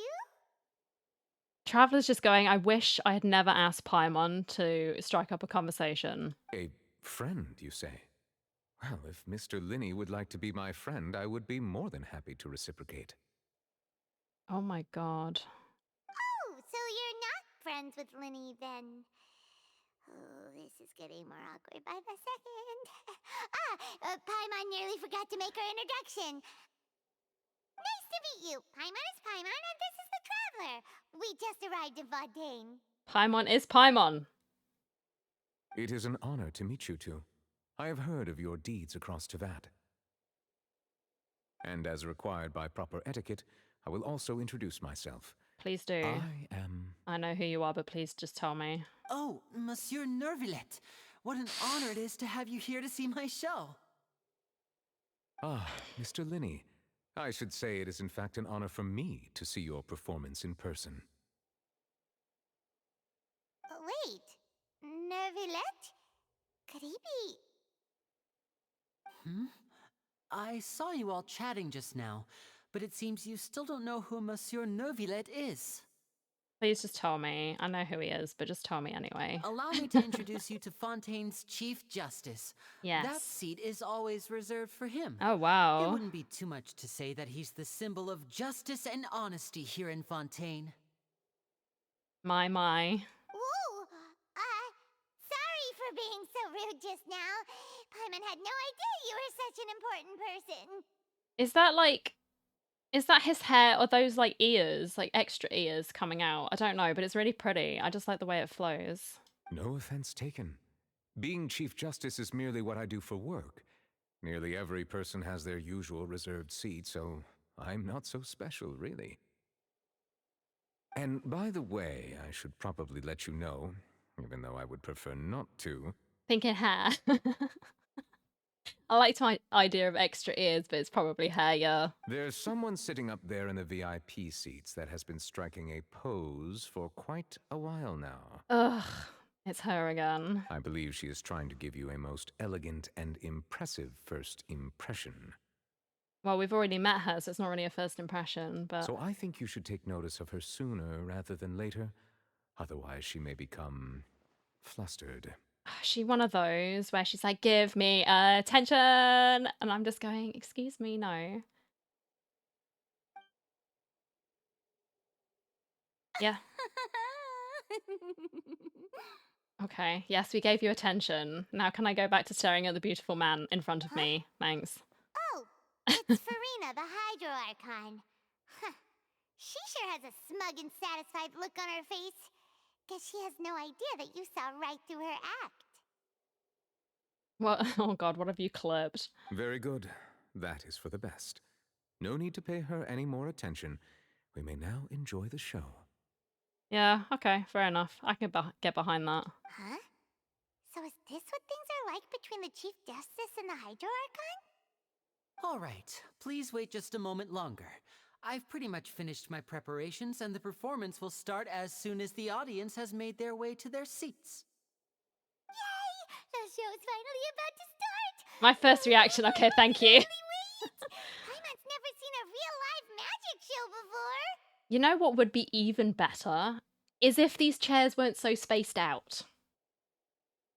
Traveler's just going, I wish I had never asked Paimon to strike up a conversation. A friend, you say? Well, if Mr. Linney would like to be my friend, I would be more than happy to reciprocate. Oh my god. Oh, so you're not friends with Linny then? Oh, this is getting more awkward by the second. Paimon nearly forgot to make her introduction. Nice to meet you. Paimon is Paimon, and this is the Traveler. We just arrived in Fontaine. Paimon is Paimon. It is an honor to meet you two. I have heard of your deeds across Tevat. And as required by proper etiquette, I will also introduce myself. Please do. I know who you are, but please just tell me. Oh, Monsieur Nervillet. What an honor it is to have you here to see my show. Ah, Mr. Linney. I should say it is in fact an honor for me to see your performance in person. Wait, Nervillet? Could he be... I saw you all chatting just now, but it seems you still don't know who Monsieur Nervillet is. Please just tell me. I know who he is, but just tell me anyway. Allow me to introduce you to Fontaine's Chief Justice. Yes. That seat is always reserved for him. Oh, wow. It wouldn't be too much to say that he's the symbol of justice and honesty here in Fontaine. My. Whoa! Sorry for being so rude just now. Paimon had no idea you were such an important person. Is that his hair or those like ears, like extra ears coming out? I don't know, but it's really pretty. I just like the way it flows. No offense taken. Being Chief Justice is merely what I do for work. Nearly every person has their usual reserved seat, so I'm not so special, really. And by the way, I should probably let you know, even though I would prefer not to. Thinking hair. I liked my idea of extra ears, but it's probably hair, yeah. There's someone sitting up there in the VIP seats that has been striking a pose for quite a while now. Ugh, it's her again. I believe she is trying to give you a most elegant and impressive first impression. Well, we've already met her, so it's not really a first impression, but... So I think you should take notice of her sooner rather than later. Otherwise, she may become flustered. Is she one of those where she's like, give me attention? And I'm just going, excuse me, no. Yeah. Okay, yes, we gave you attention. Now can I go back to staring at the beautiful man in front of me? Thanks. Oh, it's Farina, the Hydro Archon. Huh. She sure has a smug and satisfied look on her face. Guess she has no idea that you saw right through her act. What? Oh god, what have you clipped? Very good. That is for the best. No need to pay her any more attention. We may now enjoy the show. Yeah, okay, fair enough. I can get behind that. Huh? So is this what things are like between the Chief Justice and the Hydro Archon? All right, please wait just a moment longer. I've pretty much finished my preparations, and the performance will start as soon as the audience has made their way to their seats. Yay! The show's finally about to start! My first reaction, okay, thank you. Paimon's never seen a real live magic show before! You know what would be even better? Is if these chairs weren't so spaced out.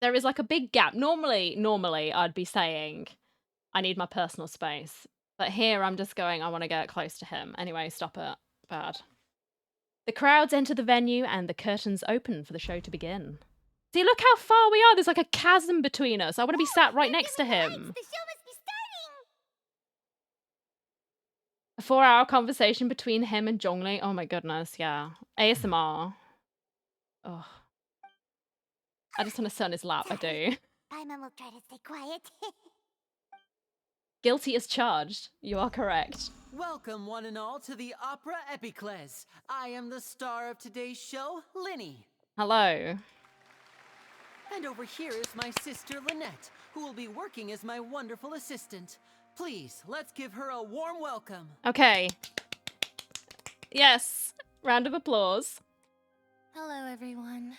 There is like a big gap. Normally I'd be saying, I need my personal space. But here I'm just going, I want to get close to him. Anyway, stop it. Bad. The crowds enter the venue and the curtains open for the show to begin. See, look how far we are. There's like a chasm between us. I want to be sat right next to him. The show must be starting! A 4-hour conversation between him and Zhongli. Oh my goodness, yeah. ASMR. Oh. I just want to sit on his lap, I do. Paimon will try to stay quiet. Guilty as charged. You are correct. Welcome, one and all, to the Opera Epicles. I am the star of today's show, Linny. Hello. And over here is my sister, Lynette, who will be working as my wonderful assistant. Please, let's give her a warm welcome. Okay. Yes. Round of applause. Hello, everyone.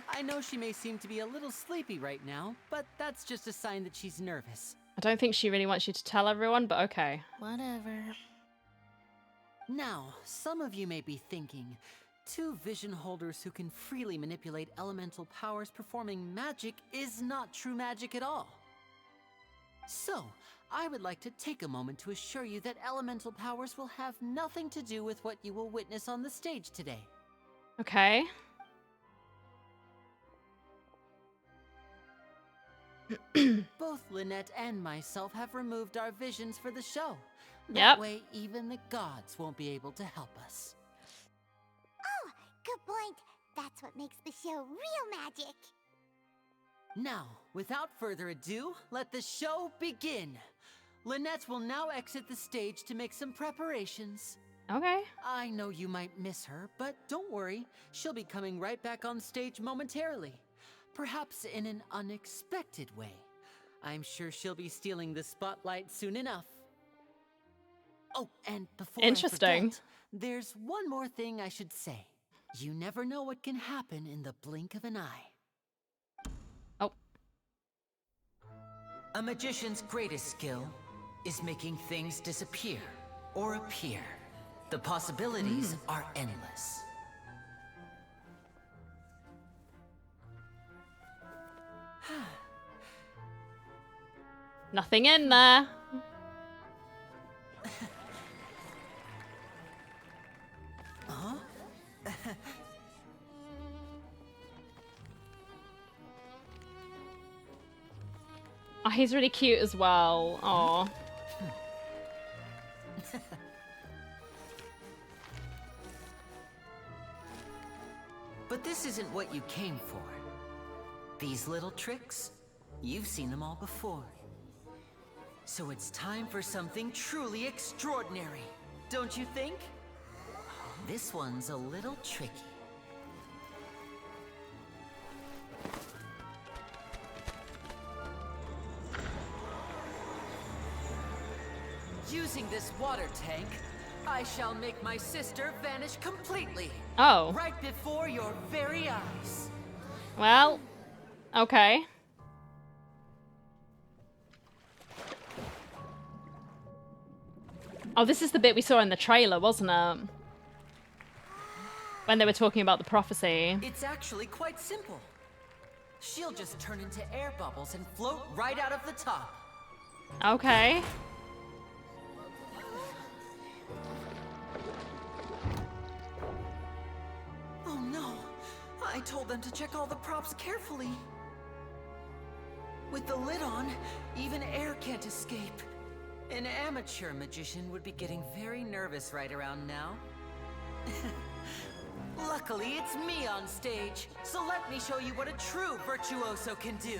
I know she may seem to be a little sleepy right now, but that's just a sign that she's nervous. I don't think she really wants you to tell everyone, but okay. Whatever. Now, some of you may be thinking, two vision holders who can freely manipulate elemental powers performing magic is not true magic at all. So, I would like to take a moment to assure you that elemental powers will have nothing to do with what you will witness on the stage today. Okay. Both Lynette and myself have removed our visions for the show. Yep. That way, even the gods won't be able to help us. Oh, good point. That's what makes the show real magic. Now, without further ado, let the show begin. Lynette will now exit the stage to make some preparations. Okay. I know you might miss her, but don't worry. She'll be coming right back on stage momentarily. Perhaps in an unexpected way. I'm sure she'll be stealing the spotlight soon enough. Oh, and before Interesting. I forget, there's one more thing I should say. You never know what can happen in the blink of an eye. Oh. A magician's greatest skill is making things disappear or appear. The possibilities are endless. Nothing in there. Huh? Oh, he's really cute as well. Aw. But this isn't what you came for. These little tricks, you've seen them all before. So it's time for something truly extraordinary, don't you think? This one's a little tricky. Using this water tank, I shall make my sister vanish completely. Oh. Right before your very eyes. Well, okay. Oh, this is the bit we saw in the trailer, wasn't it? When they were talking about the prophecy. It's actually quite simple. She'll just turn into air bubbles and float right out of the top. Okay. Oh no! I told them to check all the props carefully. With the lid on, even air can't escape. An amateur magician would be getting very nervous right around now. Luckily, it's me on stage, so let me show you what a true virtuoso can do.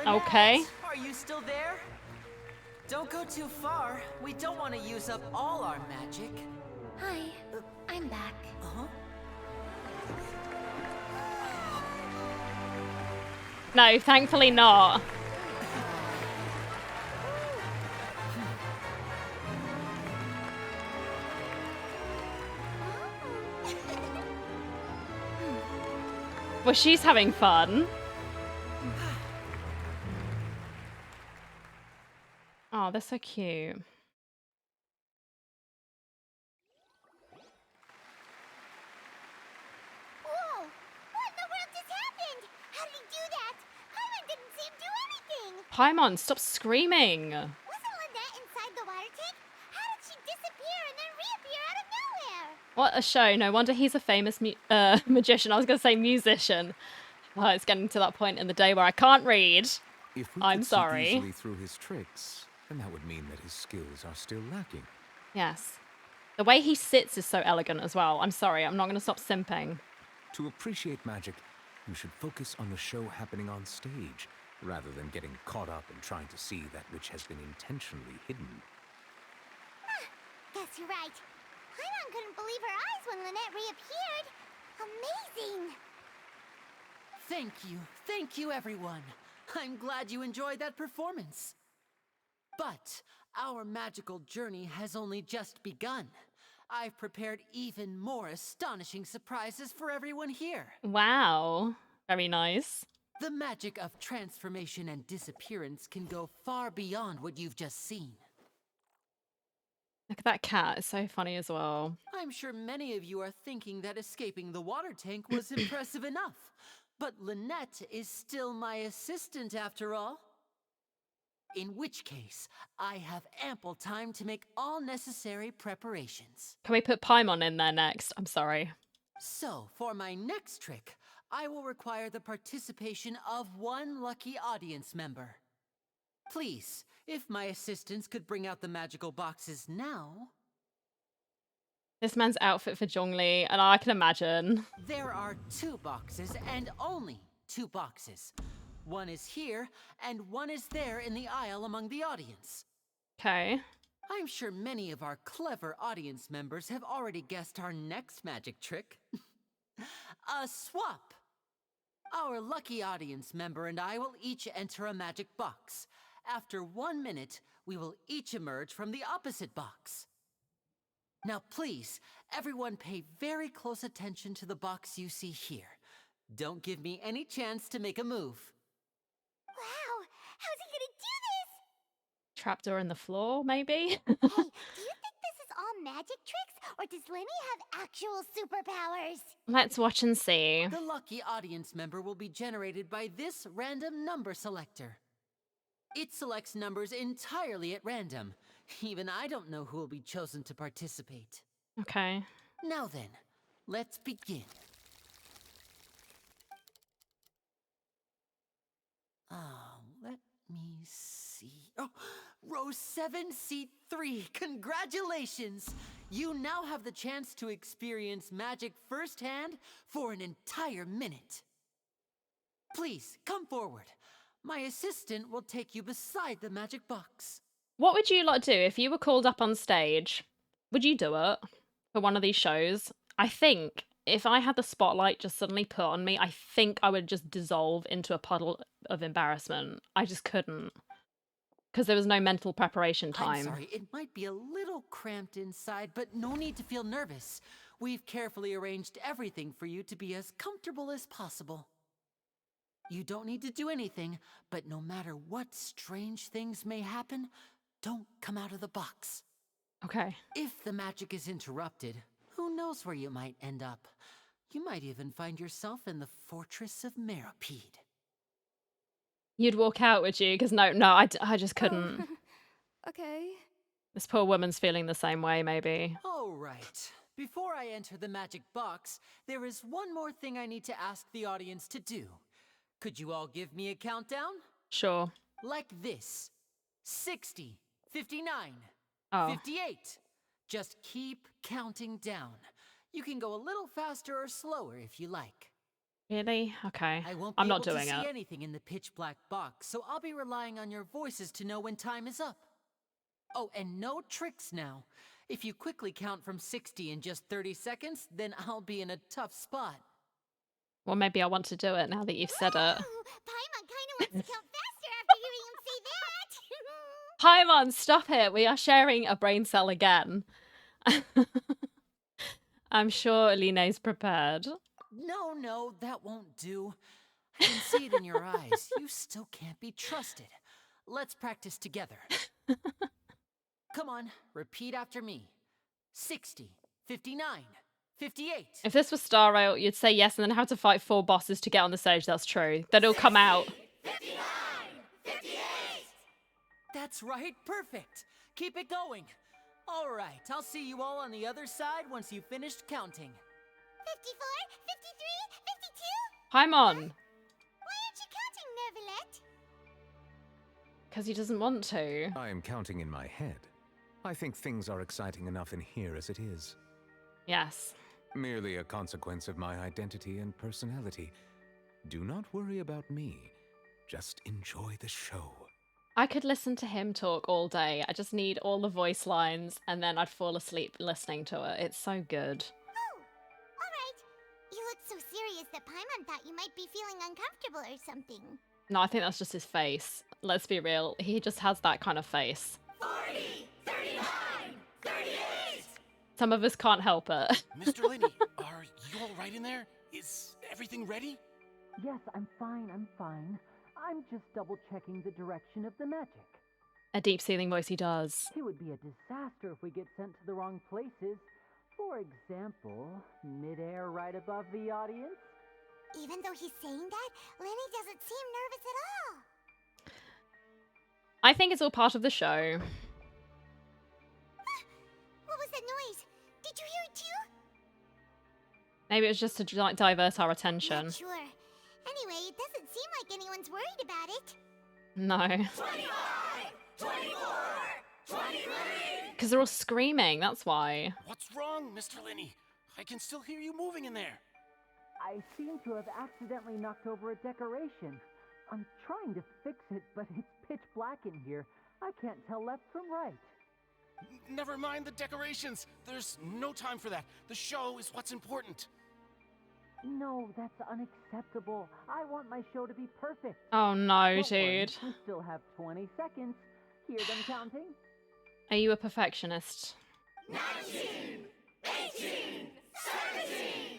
Okay. Lynette, are you still there? Don't go too far. We don't want to use up all our magic. Hi, I'm back. Uh-huh. No, thankfully not. Well, she's having fun. Oh, they're so cute. Whoa! What in the world just happened? How did he do that? Paimon didn't see him do anything. Paimon, stop screaming. Wasn't Lynette inside the water tank? How did she disappear and then reappear out of nowhere? What a show. No wonder he's a famous magician. I was going to say musician. Oh, it's getting to that point in the day where I can't read. If we I'm could see sorry. easily through his tricks, and that would mean that his skills are still lacking. Yes. The way he sits is so elegant as well. I'm sorry, I'm not going to stop simping. To appreciate magic, you should focus on the show happening on stage, rather than getting caught up in trying to see that which has been intentionally hidden. Guess you're right. Paimon couldn't believe her eyes when Lynette reappeared. Amazing! Thank you, everyone. I'm glad you enjoyed that performance. But our magical journey has only just begun. I've prepared even more astonishing surprises for everyone here. Wow. Very nice. The magic of transformation and disappearance can go far beyond what you've just seen. Look at that cat. It's so funny as well. I'm sure many of you are thinking that escaping the water tank was impressive enough. But Lynette is still my assistant after all. In which case, I have ample time to make all necessary preparations. Can we put Paimon in there next? I'm sorry. So, for my next trick, I will require the participation of one lucky audience member. Please, if my assistants could bring out the magical boxes now. This man's outfit for Zhongli, and I can imagine. There are 2 boxes, and only 2 boxes. One is here, and one is there in the aisle among the audience. Okay. I'm sure many of our clever audience members have already guessed our next magic trick. A swap! Our lucky audience member and I will each enter a magic box. After 1 minute, we will each emerge from the opposite box. Now please, everyone pay very close attention to the box you see here. Don't give me any chance to make a move. Wow, how's he gonna do this? Trapdoor in the floor, maybe? Hey, do you think this is all magic tricks, or does Lenny have actual superpowers? Let's watch and see. The lucky audience member will be generated by this random number selector. It selects numbers entirely at random. Even I don't know who will be chosen to participate. Okay. Now then, let's begin. Let me see. Oh, row 7, seat 3. Congratulations! You now have the chance to experience magic firsthand for an entire minute. Please, come forward. My assistant will take you beside the magic box. What would you lot do if you were called up on stage? Would you do it for one of these shows? I think if I had the spotlight just suddenly put on me, I think I would just dissolve into a puddle of embarrassment. I just couldn't. Because there was no mental preparation time. I'm sorry, it might be a little cramped inside, but no need to feel nervous. We've carefully arranged everything for you to be as comfortable as possible. You don't need to do anything, but no matter what strange things may happen, don't come out of the box. Okay. If the magic is interrupted, who knows where you might end up? You might even find yourself in the Fortress of Meropide. You'd walk out, would you? Because no, I just couldn't. Okay. This poor woman's feeling the same way, maybe. All right. Before I enter the magic box, there is one more thing I need to ask the audience to do. Could you all give me a countdown? Sure. Like this. 60, 59, 58. Just keep counting down. You can go a little faster or slower if you like. Really? Okay. I won't I'm be not able doing to see it. anything in the pitch black box, so I'll be relying on your voices to know when time is up. Oh, and no tricks now. If you quickly count from 60 in just 30 seconds, then I'll be in a tough spot. Well, maybe I want to do it now that you've said it. Paimon kinda wants to count faster after hearing him say that. Paimon, stop it. We are sharing a brain cell again. I'm sure Line's prepared. No, that won't do. I can see it in your eyes. You still can't be trusted. Let's practice together. Come on, repeat after me. 60, 59, 58. If this was Star Rail, you'd say yes and then have to fight 4 bosses to get on the stage. That's true. Then it'll come out. 59, 58. That's right, perfect. Keep it going. All right, I'll see you all on the other side once you've finished counting. 54, 53, 52? Paimon. Why aren't you counting, Nervalette? Because he doesn't want to. I am counting in my head. I think things are exciting enough in here as it is. Yes. Merely a consequence of my identity and personality. Do not worry about me. Just enjoy the show. I could listen to him talk all day. I just need all the voice lines and then I'd fall asleep listening to it. It's so good. Oh, alright. You look so serious that Paimon thought you might be feeling uncomfortable or something. No, I think that's just his face. Let's be real. He just has that kind of face. 40, 39, 38! Some of us can't help it. Mr. Lenny, are you all right in there? Is everything ready? Yes, I'm fine. I'm just double-checking the direction of the magic. A deep soothing voice he does. It would be a disaster if we get sent to the wrong places. For example, midair right above the audience. Even though he's saying that, Lenny doesn't seem nervous at all. I think it's all part of the show. What was that noise? Did you hear it too? Maybe it was just to divert our attention. Not sure. Anyway, it doesn't seem like anyone's worried about it. No. 25, 24, 23. Because they're all screaming, that's why. What's wrong, Mr. Lenny? I can still hear you moving in there. I seem to have accidentally knocked over a decoration. I'm trying to fix it, but it's pitch black in here. I can't tell left from right. Never mind the decorations. There's no time for that. The show is what's important. No, that's unacceptable. I want my show to be perfect. Oh no, Don't worry, dude. we still have 20 seconds. Hear them counting? Are you a perfectionist? 19, 18, 17.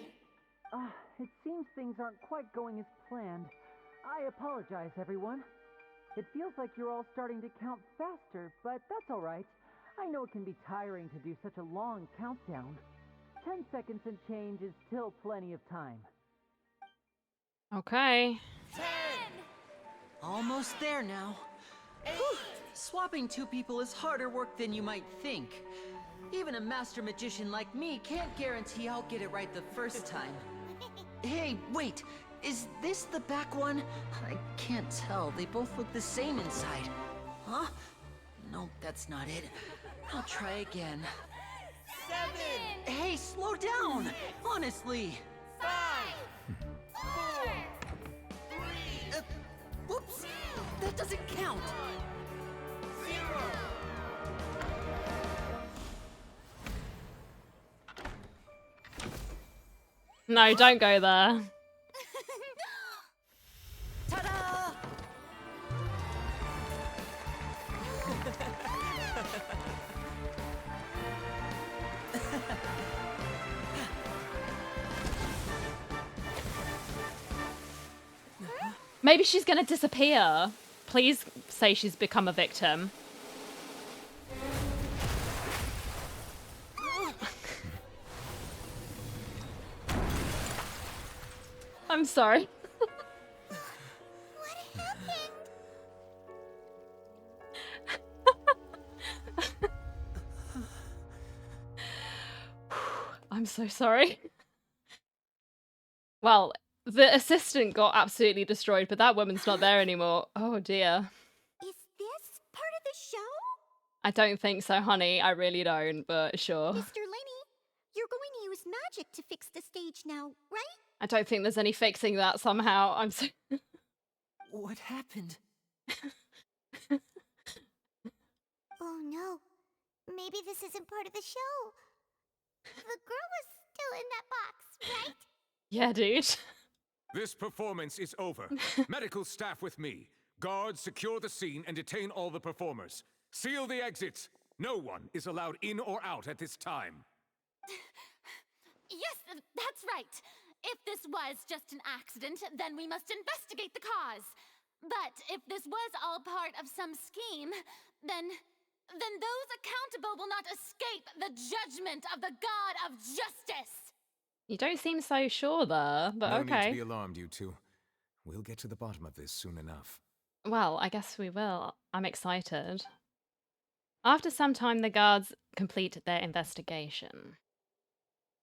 It seems things aren't quite going as planned. I apologize, everyone. It feels like you're all starting to count faster, but that's all right. I know it can be tiring to do such a long countdown. 10 seconds and change is still plenty of time. Okay. 10. Almost there now. Whew. Swapping two people is harder work than you might think. Even a master magician like me can't guarantee I'll get it right the first time. Hey, wait. Is this the back one? I can't tell. They both look the same inside. Huh? No, that's not it. I'll try again. 7. Hey, slow down! Honestly. 5. 4. 3. Whoops! That doesn't count! 0. No, don't go there. Ta-da! Maybe she's gonna disappear. Please say she's become a victim. I'm sorry. What happened? I'm so sorry. Well, the assistant got absolutely destroyed, but that woman's not there anymore. Oh dear. Is this part of the show? I don't think so, honey. I really don't, but sure. Mr. Lenny, you're going to use magic to fix the stage now, right? I don't think there's any fixing that somehow. I'm so... What happened? Oh no. Maybe this isn't part of the show. The girl was still in that box, right? Yeah, dude. This performance is over. Medical staff with me. Guards, secure the scene and detain all the performers. Seal the exits. No one is allowed in or out at this time. Yes, that's right. If this was just an accident, then we must investigate the cause. But if this was all part of some scheme, then those accountable will not escape the judgment of the God of Justice. You don't seem so sure there, but No need okay. to be alarmed, you two. We'll get to the bottom of this soon enough. Well, I guess we will. I'm excited. After some time, the guards complete their investigation.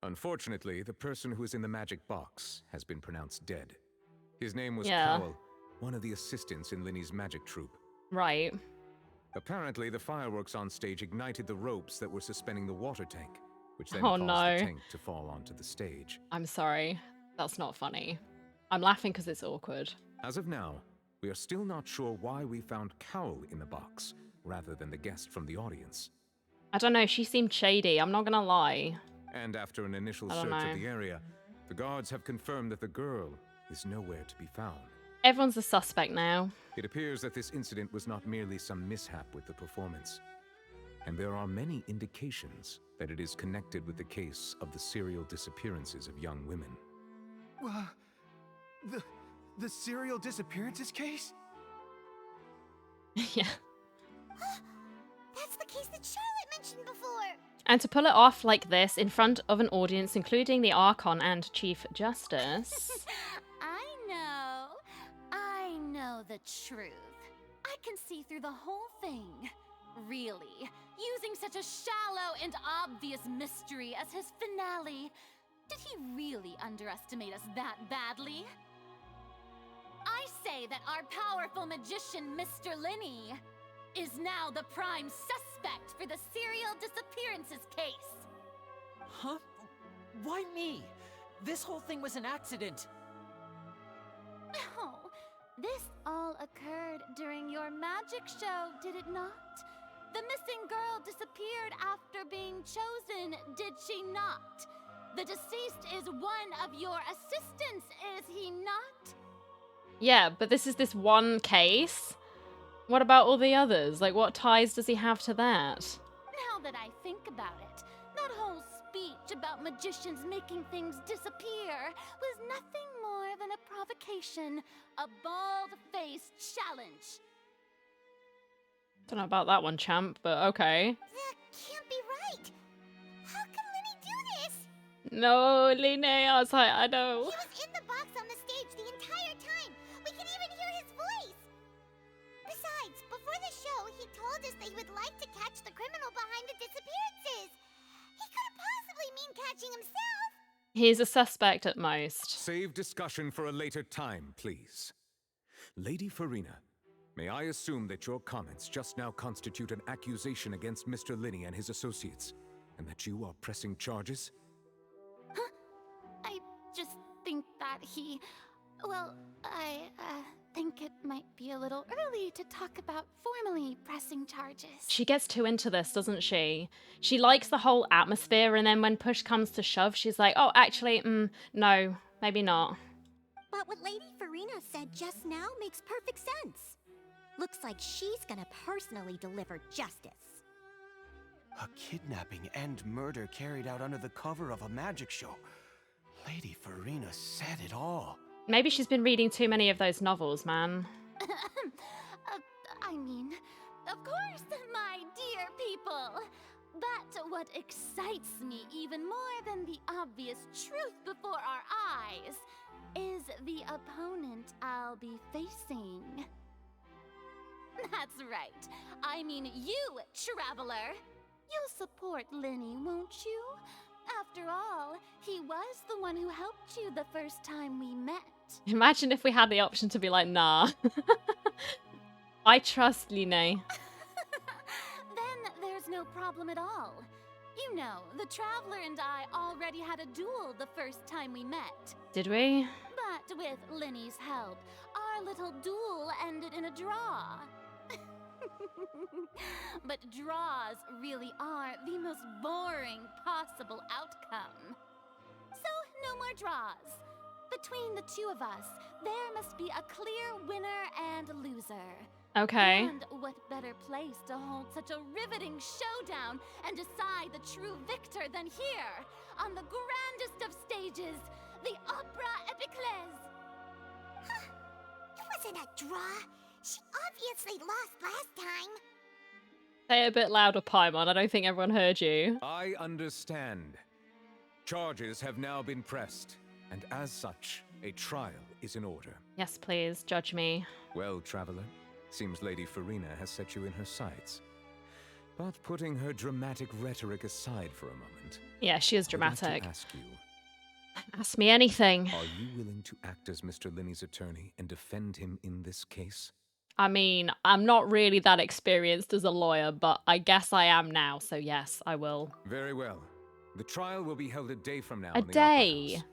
Unfortunately, the person who is in the magic box has been pronounced dead. His name was Yeah. Cowell, one of the assistants in Linny's magic troupe. Right. Apparently, the fireworks on stage ignited the ropes that were suspending the water tank, which then Oh caused no. the tank to fall onto the stage. I'm sorry. That's not funny. I'm laughing because it's awkward. As of now, we are still not sure why we found Cowl in the box, rather than the guest from the audience. I don't know, she seemed shady, I'm not gonna lie. And after an initial I don't search know. of the area, the guards have confirmed that the girl is nowhere to be found. Everyone's a suspect now. It appears that this incident was not merely some mishap with the performance, and there are many indications that it is connected with the case of the serial disappearances of young women. The serial disappearances case? Yeah. That's the case that Charlotte mentioned before. And to pull it off like this in front of an audience, including the Archon and Chief Justice. I know the truth. I can see through the whole thing. Really, using such a shallow and obvious mystery as his finale. Did he really underestimate us that badly? I say that our powerful magician, Mr. Linney, is now the prime suspect for the serial disappearances case. Huh? Why me? This whole thing was an accident. Oh, this all occurred during your magic show, did it not? The missing girl disappeared after being chosen, did she not? The deceased is one of your assistants, is he not? Yeah, but this is this one case. What about all the others? Like, what ties does he have to that? Now that I think about it, that whole speech about magicians making things disappear was nothing more than a provocation, a bald-faced challenge. Don't know about that one, champ, but okay. That can't be right. How can Linny do this? No, Line, I was like, I know. He was in the box on the stage the entire time. We can even hear his voice. Besides, before the show, he told us that he would like to catch the criminal behind the disappearances. He couldn't possibly mean catching himself. He's a suspect at most. Save discussion for a later time, please. Lady Farina, may I assume that your comments just now constitute an accusation against Mr. Linney and his associates, and that you are pressing charges? I just think that I think it might be a little early to talk about formally pressing charges. She gets too into this, doesn't she? She likes the whole atmosphere, and then when push comes to shove, she's like, oh, actually, no, maybe not. But what Lady Farina said just now makes perfect sense. Looks like she's gonna personally deliver justice. A kidnapping and murder carried out under the cover of a magic show. Lady Farina said it all. Maybe she's been reading too many of those novels, man. I mean, of course, my dear people. But what excites me even more than the obvious truth before our eyes is the opponent I'll be facing. That's right. I mean you, Traveler. You'll support Linny, won't you? After all, he was the one who helped you the first time we met. Imagine if we had the option to be like, nah. I trust Line. Then there's no problem at all. You know, the Traveler and I already had a duel the first time we met. Did we? But with Linny's help, our little duel ended in a draw. But draws really are the most boring possible outcome. So, no more draws. Between the two of us, there must be a clear winner and loser. Okay. And what better place to hold such a riveting showdown and decide the true victor than here, on the grandest of stages, the Opera Epiclese. It wasn't a draw. She obviously lost last time. Say it a bit louder, Paimon. I don't think everyone heard you. I understand. Charges have now been pressed, and as such, a trial is in order. Yes, please, judge me. Well, Traveler, seems Lady Farina has set you in her sights. But putting her dramatic rhetoric aside for a moment... Yeah, she is I'd like dramatic. to ask you, Ask me anything. are you willing to act as Mr. Linney's attorney and defend him in this case? I mean, I'm not really that experienced as a lawyer, but I guess I am now, so yes, I will. Very well. The trial will be held a day from now A in the Opera day? House.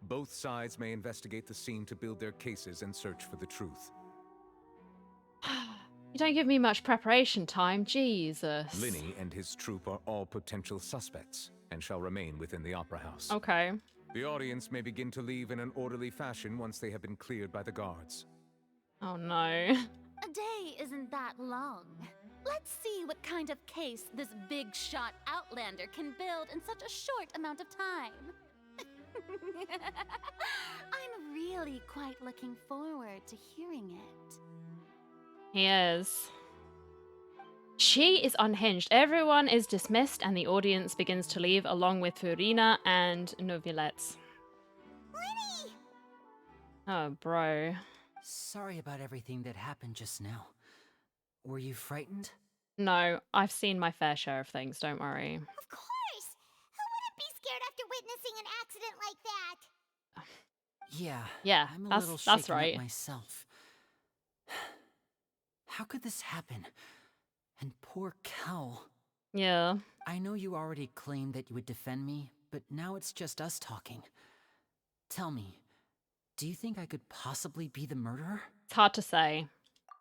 Both sides may investigate the scene to build their cases and search for the truth. You don't give me much preparation time, Jesus. Linny and his troop are all potential suspects and shall remain within the Opera House. Okay. The audience may begin to leave in an orderly fashion once they have been cleared by the guards. Oh no. A day isn't that long. Let's see what kind of case this big shot Outlander can build in such a short amount of time. I'm really quite looking forward to hearing it. He is. She is unhinged. Everyone is dismissed and the audience begins to leave along with Furina and Novilets. Oh, bro. Sorry about everything that happened just now. Were you frightened? No, I've seen my fair share of things, don't worry. Of course! Who wouldn't be scared after witnessing an accident like that? Yeah. I'm a little that's shaken right. up myself. How could this happen? And poor Cal. Yeah. I know you already claimed that you would defend me, but now it's just us talking. Tell me, do you think I could possibly be the murderer? It's hard to say.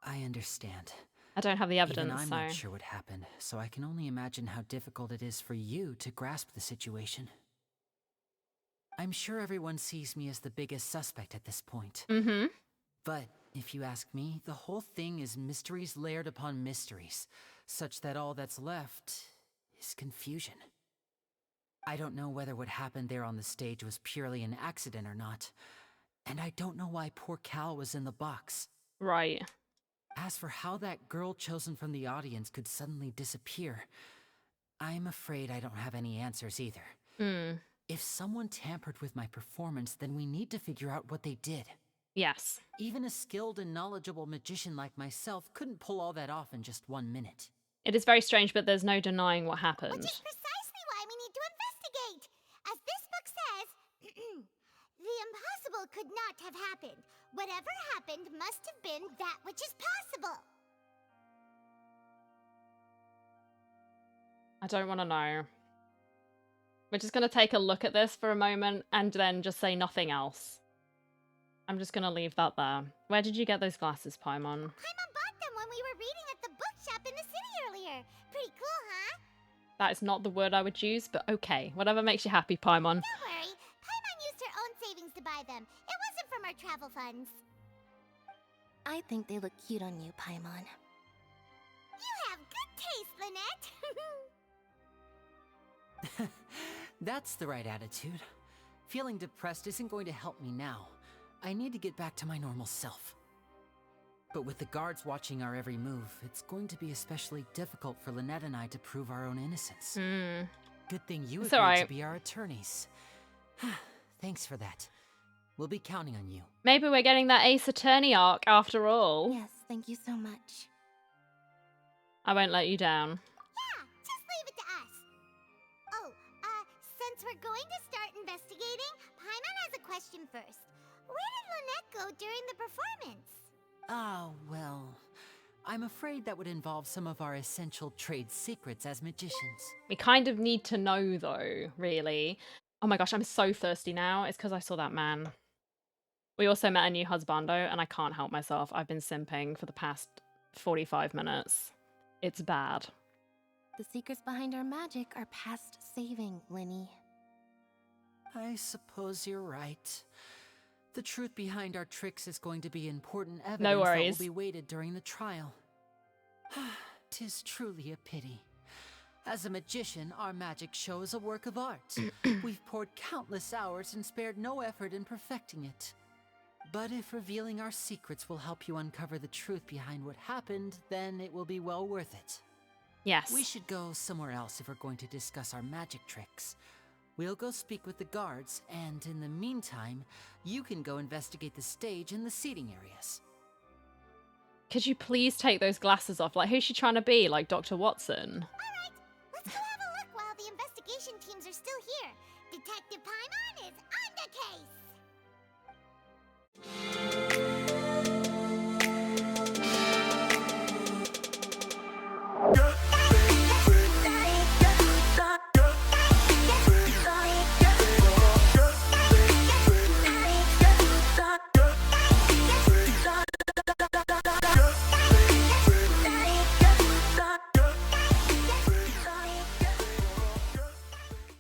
I understand. I don't have the evidence, Even I'm so... not sure what happened, so I can only imagine how difficult it is for you to grasp the situation. I'm sure everyone sees me as the biggest suspect at this point. Mm-hmm. But if you ask me, the whole thing is mysteries layered upon mysteries, such that all that's left is confusion. I don't know whether what happened there on the stage was purely an accident or not, and I don't know why poor Cal was in the box. Right. As for how that girl chosen from the audience could suddenly disappear, I'm afraid I don't have any answers either. If someone tampered with my performance, then we need to figure out what they did. Yes. Even a skilled and knowledgeable magician like myself couldn't pull all that off in just 1 minute. It is very strange, but there's no denying what happened. Which is precisely why we need to investigate. As this book says, the impossible could not have happened. Whatever happened must have been that which is possible. I don't want to know. We're just going to take a look at this for a moment and then just say nothing else. I'm just going to leave that there. Where did you get those glasses, Paimon? Paimon bought them when we were reading at the bookshop in the city earlier. Pretty cool, huh? That is not the word I would use, but okay. Whatever makes you happy, Paimon. Don't worry. Paimon used her own savings to buy them. It wasn't from our travel funds. I think they look cute on you, Paimon. You have good taste, Lynette. That's the right attitude. Feeling depressed isn't going to help me now. I need to get back to my normal self. But with the guards watching our every move, it's going to be especially difficult for Lynette and I to prove our own innocence. Good thing you agreed to be our attorneys. Thanks for that. We'll be counting on you. Maybe we're getting that Ace Attorney arc after all. Yes, thank you so much. I won't let you down. Yeah, just leave it to us. Oh, since we're going to start investigating, Paimon has a question first. Where did Lynette go during the performance? Oh, well, I'm afraid that would involve some of our essential trade secrets as magicians. We kind of need to know, though, really. Oh my gosh, I'm so thirsty now. It's because I saw that man. We also met a new husbando, and I can't help myself. I've been simping for the past 45 minutes. It's bad. The secrets behind our magic are past saving, Linny. I suppose you're right. The truth behind our tricks is going to be important evidence No that worries. will be weighted during the trial. 'Tis truly a pity. As a magician, our magic show is a work of art. We've poured countless hours and spared no effort in perfecting it. But if revealing our secrets will help you uncover the truth behind what happened, then it will be well worth it. Yes. We should go somewhere else if we're going to discuss our magic tricks. We'll go speak with the guards, and in the meantime, you can go investigate the stage and the seating areas. Could you please take those glasses off? Like, who's she trying to be? Like Dr. Watson? Alright, let's go have a look while the investigation teams are still here. Detective Paimon is on the case.